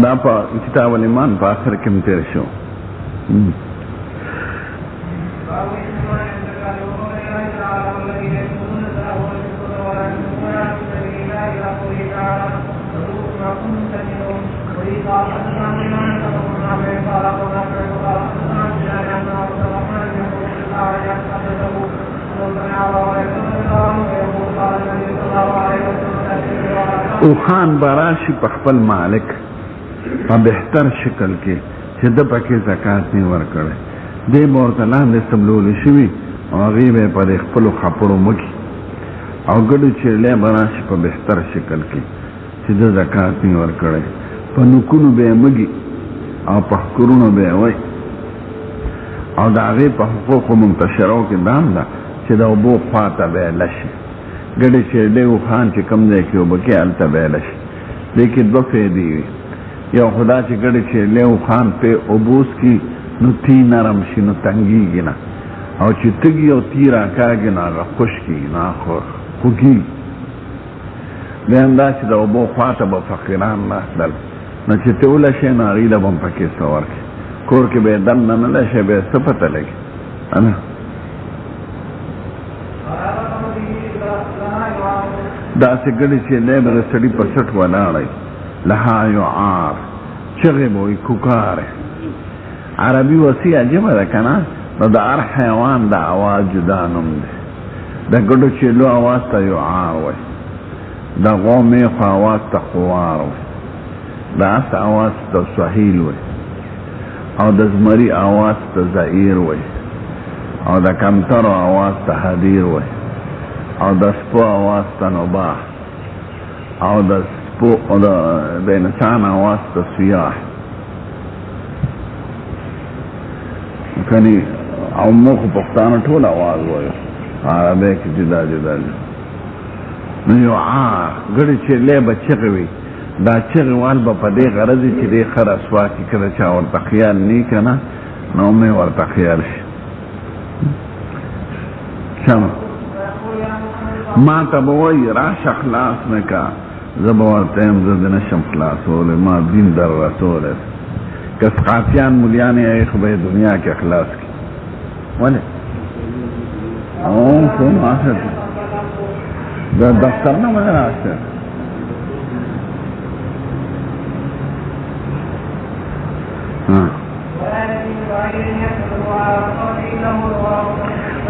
دا په کتاب الایمان په آخر کې م تېر شو. او خان براشي په خپل مالک په بهتر شکل کې چې د پکې زکات نه ورکړي، دې ورته لاندې سملول شوي او هغې به په خپلو خپړو مکي او ګډو چیرلی به راشي په بهتر شکل کې چې د زکات نه ورکړي. په نوکونو به یې مږي او په ښکرونو به یې وایي. او د هغې په حقوقو منتشرو کې دا هم ده چې د اوبو خوا ته به یې لشي. ګډې چیرلی وخان چې کوم ځای کې اوبه کې هلته به یې لشي. دې کې دوه فایدې وي. یو خدا چې ګډې چیرلی وخان پې اوبوس کې نو تی نرم شي نو تنګېږي نه، او چې تږي او تی راکاږي نو هغه خشکېږي نو خوږېږي. دویم دا چې د اوبو خوا ته به فقیران ناستل نو چې ته ولشې نو هغوی له به هم پکې څه ورکړي. کور کې به یې دننه نه لشې به یې څه پته لګي نه. داسې ګډې چیرلی به د سړي په سټ ولاړی لها یعار چغه بوئی کوکاره عربی وسیع عجبه ده کنا دا هر حیوان دا آواز جدا نم ده دا گڑو چلو آواز تا یعار وی دا غومیخ آواز تا خوار وی دا اس آواز تا سحیل وی او دا زمری آواز تا زعیر وی او دا کمتر آواز تا حدیر وی او دا سپو آواز تا نباح او دا سپو او دا انسان آواز تا سیاح کنی او موخ پختانو ټول آواز وایو عربی کی جدا جدا نو یو گڑی چه لی با چغوی دا چغوال با پا دی غرضی چه دی خر اسواکی کده چا ورطا خیال نی کنا نو می ورطا خیال شی شما ما تا بوئی راش اخلاص نکا زبا ورطایم زد نشم خلاص ہولی ما دین در رسول ہے کس قاتیان ملیانی ایخ بے دنیا کے اخلاص کی ولی اوہ سون آخر دا دفتر نا مدر آخر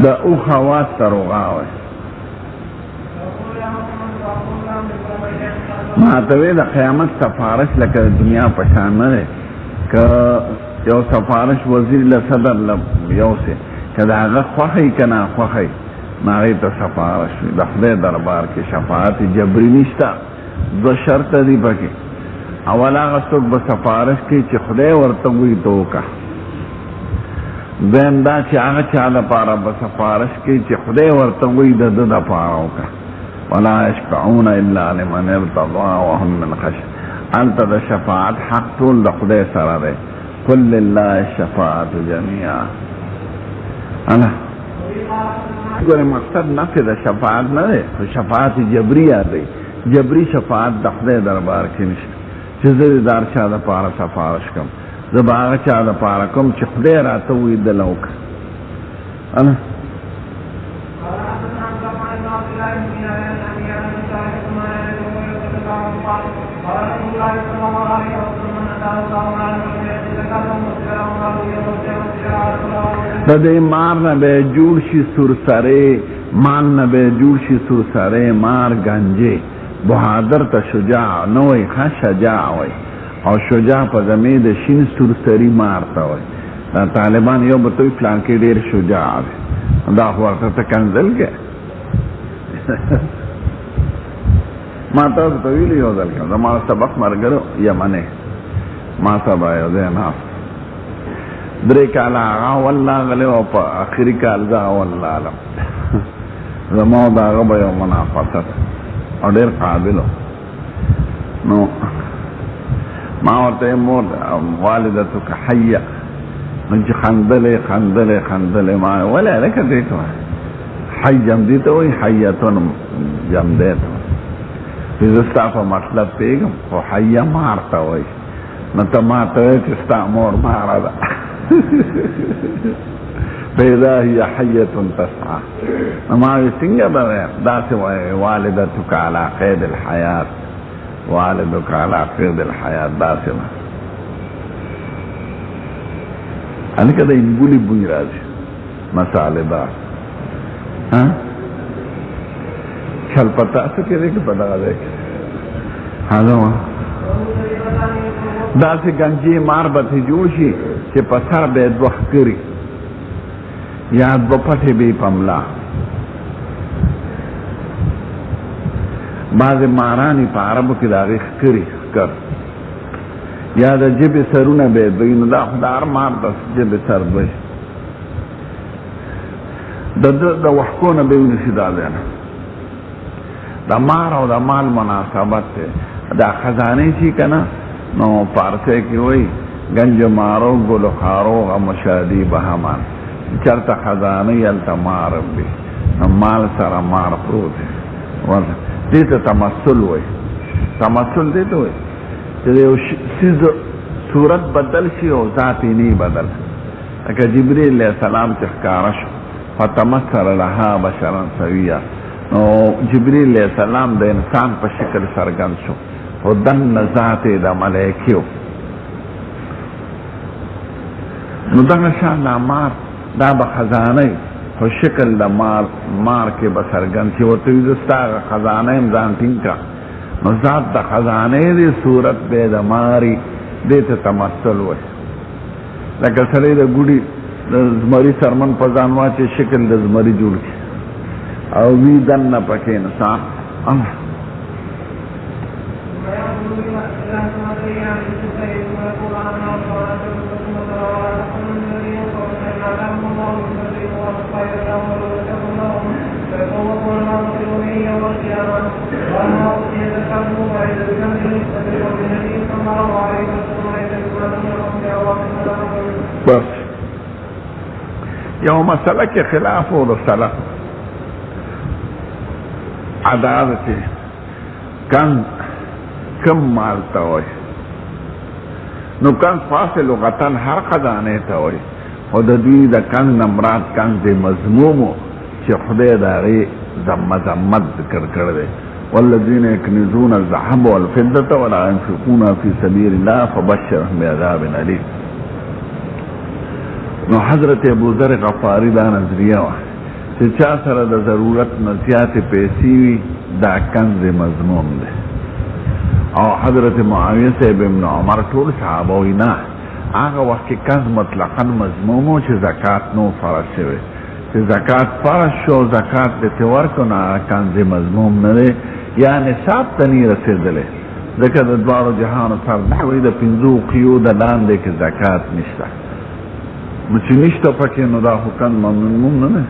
دا او خوات تروغاوی ماتوی دا قیامت سفارش لکه دنیا پشان نده که یو سفارش وزیر لصدر یو سی که دا آغا خوخی کنا خوخی ناغی تا سفارش وی دا خدای دربار که شفاعت جبری نشتا دو شرط دی پاکی اول آغا سوک با سفارش کی چه خدای ورطوی توکا دین دا چه آغا چه دا پارا با سفارش کی چه خدای ورطوی دا دا پاراوکا ولا يشفعون الا لمن ارتضى وهم من خشيه انت دا شفاعت حق طول دا خدای سره ده قل لله الشفاعت جميعا انا گوره مقصد نفی دا شفاعت نده شفاعت جبری آده جبری شفاعت دا خدای دربار کی نشته چه زد دار چا دا پارا سفارش کم زب آغا چا دا پارا کم چه خدای راتوی دلوک انا دا دی مار نبی جوڑ شی سرسره مال نبی جوڑ شی سرسره مار گنجه بہادر تا شجاع نوی خواہ شجاع وی او شجاع پا زمید شین سرسری مارتا وی دا طالبان یو بطوی پلانکی دیر شجاع وی دا خوارتا تا کنزل گیا ما تا طویلی یو دل کن دا ما سبق مرگرو یمنه ما سبا یو دے ناف درې کاله هغه والله غلی او په اخري کال زه والله علم زما د هغه به یو منافست او ډېر قابل نو ما ورته مور والدتک حیه نو چې خندلې خندلې خندلې ما ولی هلکه دې ته حی جم دې ته وایي حیتون جم دې ته زه ستا په مطلب پوهېږم خو حیه مار ته وایي نو ته ما ته وایې چې ستا مور ماره ده فإذا هي حية تسعى ما يسنجا بغير داس والدتك على قيد الحياة والدك على قيد الحياة داسما أنا كده يقولي بوي راجي مسالة دا ها چل پتا سکے دے کہ پتا دے هذا هو دا سی گنجی مار بتی جوشی چه پسر بے دوخ کری یا دو پتی بی پملا بعض مارانی پا عربو کی داغی خکری خکر یا دا جب سرون بے دوی دا خدار مار دا جب سر دوی دا وحکون بیونی دا دینا دا مار او دا مال مناسبت تے دا خزانی چی کنا نو پارسے کی ہوئی گنج مارو گل خارو غم شادی بہمان چرتا خزانی یلتا مار بی مال سر مار پروت ہے دیتا تمثل ہوئی تمثل دیتا ہوئی چیز صورت بدل شی او ذاتی نی بدل اکا جبریل علیہ السلام تخکارش فتمثل لها بشرا سویا نو جبریل علیہ السلام دا انسان پا شکل سرگن شو و دن ذات دا ملیکیو نو دغه شان دا به خزانه خو شکل د مار کې به څرګند چې ورته وي زه ستا هغه خزانه یم ځان ټینګ کړه نو ذات د خزانې دی صورت دی د ماري دې ته تمثل وایي لکه سړی د ګوډي د زمري څرمن په ځان واچي شکل د زمري جوړ کړي او وي دننه پکې انسان بس یو مسئله کې خلاف و د سلف عدالت کنز کم مال ته وایي نو کنز فاصل لغتن هر خزانه ته وایي خو د دوی د کنز نه مراد کنز مذموم چې خدای د هغې مذمت ذکر کړی دی والذین یکنزون الذهب والفضة ولا ينفقونها في سبيل الله فبشرهم بعذاب أليم. نو حضرت ابو ذر غفاری دا نظریه وه چې چا سره د ضرورت نه زیاتې پیسې وي دا کنز مضمون دی او حضرت معاویه صاحب ابن عمر ټول صحابه وایي نه هغه وخت کې کنز مطلقا مضمون و چې زکات نو فرض شوی چې زکات فرض شو زکات دې ورکړو نو کنز مضمون نه دی یا نصاب ته نه رسېدلی ځکه د دواړو جهانو سر دا وایي د پنځو قیو د لاندې کې زکات نشته نو چې نشته پکې نو دا خو کنز مضمون نه دی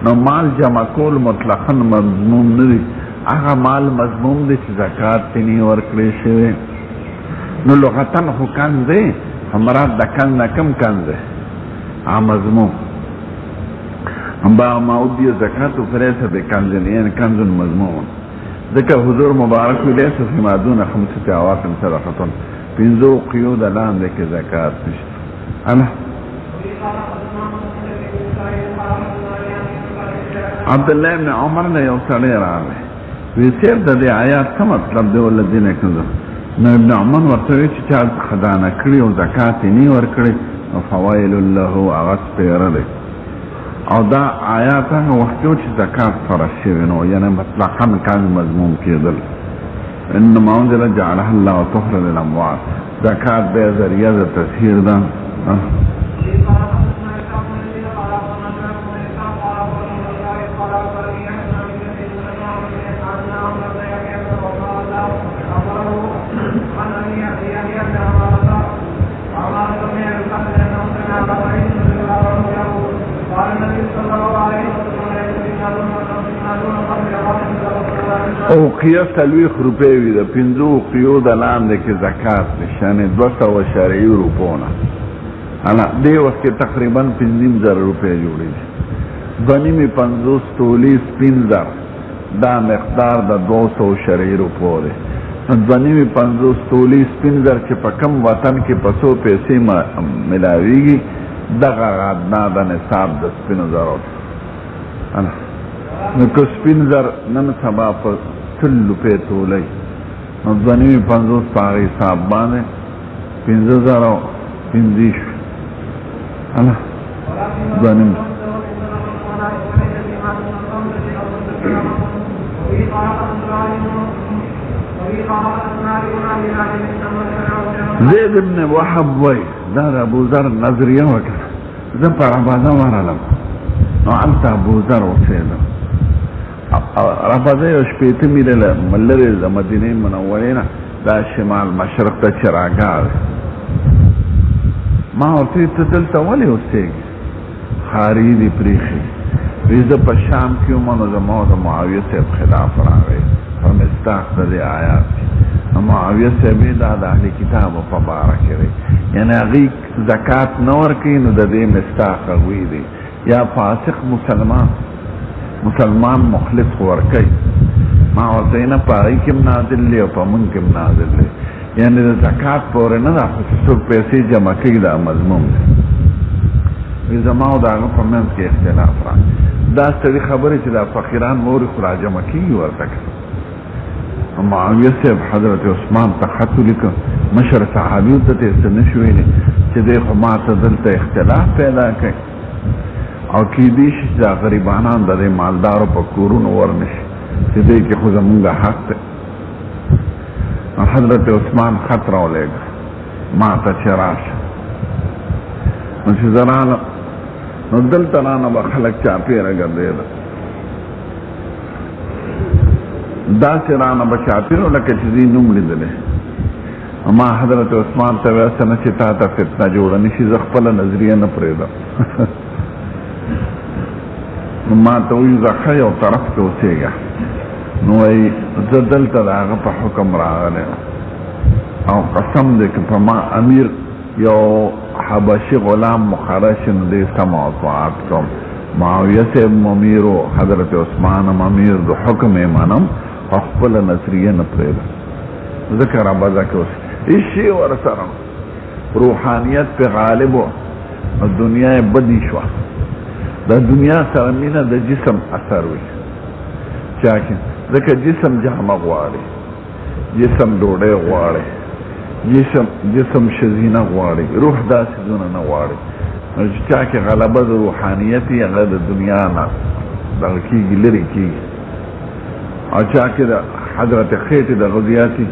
نو مال جمع کول مطلقا مضمون نه دی هغه مال مضمون دی چې زکات ته نه ورکړی شوی نو لغتن خو کنز دی مراد د کنز نه کم کنز دی مضمون با ما اودی زکات فلیس بکنز یعنی کنز مضمون ذکر حضور مبارک لیس فیما دون خمسة عواقم صدقتون پنځو قیو د لاندې کې زکات نشته انا عبدالله ابن عمر نه یو سړی راغی وی صرف د دې آیات څه مطلب دی والذین یکنزون نو ابن عمر ورته وی چې چا خزانه کړي او زکات یې نه ورکړي نو فویل له هغه سپېره دی او دا آیات هغه وخت چې زکات فرض شوی نو یعنی مطلقا کان مضمون کېدل انما انزل جعلها الله طهرا للاموال زکات به ذریعه د تطهیر ده او قیاس تلویخ روپے وی دا پنزو قیو دا لاندې کې زکات نشانه 200 شرعي روپونه انا دی وخت کې تقریبا 15,000 روپے جوړي غنیمه 50 تولی سپینزر دا مقدار د 200 شرعي روپو دی غنیمه 50 تولی سپینزر چې په کم وطن کې پسو پیسې ملاویږي دغه غادنا د نصاب د سپینزر انا نو که سپینزر نن سبا په 100 روپے تولی نو غنیمه 50 په حساب باندې 15,050 انا غنیمه زید ابن وحب وی دا ابو ذر نظریه وکړه زه په رباده ورغلم نو هلته ابو ذر اوسېدم رباده یو شپېته میله لرې د مدینې منورې نه دا شمال مشرق ته چراګاه دی ما ورته ویل ته دلته ولې اوسېږي ښاري دي پرېښي وی زه په شام کې وم نو زما د معاویه صاحب خلاف راغی په مصداق د دې آیات کې معاویه صاحب دا د اهل کتابو په باره کې دی یعنی هغوی زکات نه ورکوي نو د دې مصداق هغوی دی یا فاسق مسلمان مخلص ورکوي ما ورته نه په هغوی کې هم نازل دی او په مونږ کې هم نازل دی یعنی د زکات پورې نه ده خو چې څوک پیسې جمع کوي دا مضمون دی وی زما او د هغه په منځ کې اختلاف راغی دا ستړي خبرې چې دا فقیران مورې خو راجمع کېږي ورته معاویه صاحب حضرت عثمان ته خط ولیکه مشر صحابي ته یې څه نه شو ویلی چې چې دې خو ما ته دلته اختلاف پیدا کړي او کېدای شي چې دا غریبانان د دې مالدارو په کورونو ورنشي چې دې کې خو زمونږ حق دی. حضرت عثمان خط راولېږه ما ته چې راشه، نو چې زه رالم نو دلته رانه به خلک چاپېره ګرځېده، داسې رانه به چاپېره لکه چې دوی نوم لیدلی. ما حضرت عثمان ته ویل څه نه چې تا ته فتنه جوړه نه شي، زه خپله نظریه نه پرېږدم. نو ما ته وایي ځه ښه یو طرف کې اوسېږه. نو وایي زه دلته د هغه په حکم راغلی او قسم دی که په ما امیر یو حبشي غلام مقرر شي نو دې سمع او طاعت کوم. معاویه صاحب امیر و حضرت عثمان هم امیر د حکم یې منم او خپله نظریه نه پرېږدم. ذکر ابدا کې اوس هیڅ شی ورسره روحانیت په غالب و، دنیا یې بدي شوه. د دنیا سره مینه د جسم اثر وي، چا کې ځکه جسم جامه غواړي، جسم ډوډۍ غواړي، جسم شزینه غواړي، روح داسې ځونه نه غواړي. چې چا کې غلبه د روحانیت یې هغه د دنیا نه دغه کېږي، لرې کېږي. او چا کې د حضرت خېټې د غزیاتي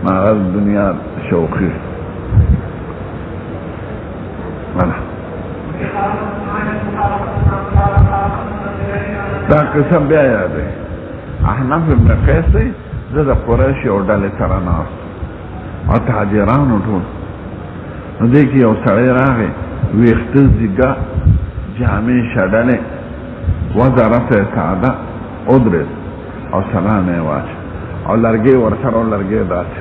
هغه د دنیا شوقي. دا قسم بیا یادوي. احناف ابن قیس دی، زه د قریش یو ډلې سره ناست او تاجرانو ټول. نو دې کې یو سړی راغی، ویښته زیږه، جامې شډلې، وزرته ساده، ودرېد او سلام یې واچه او لرګی ورسره و، لرګی داسې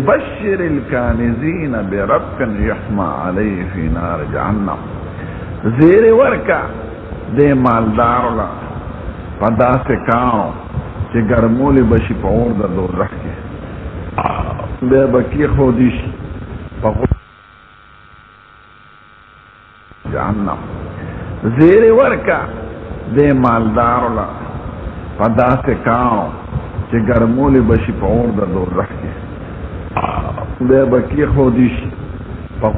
بشر الکانزین برب یحمى علیه فی نار جهنم. زیر ورکا دې مالدارو له په داسې کاڼو چې ګرمولی بشي په اور د دوزخ کې، بیا به کېښودی شي په جهنم. زیر ورکا دې مالدارو له په داسې کاڼو چې ګرمولی بشي په اور د دوزخ کې، بیا به کېښودی شي په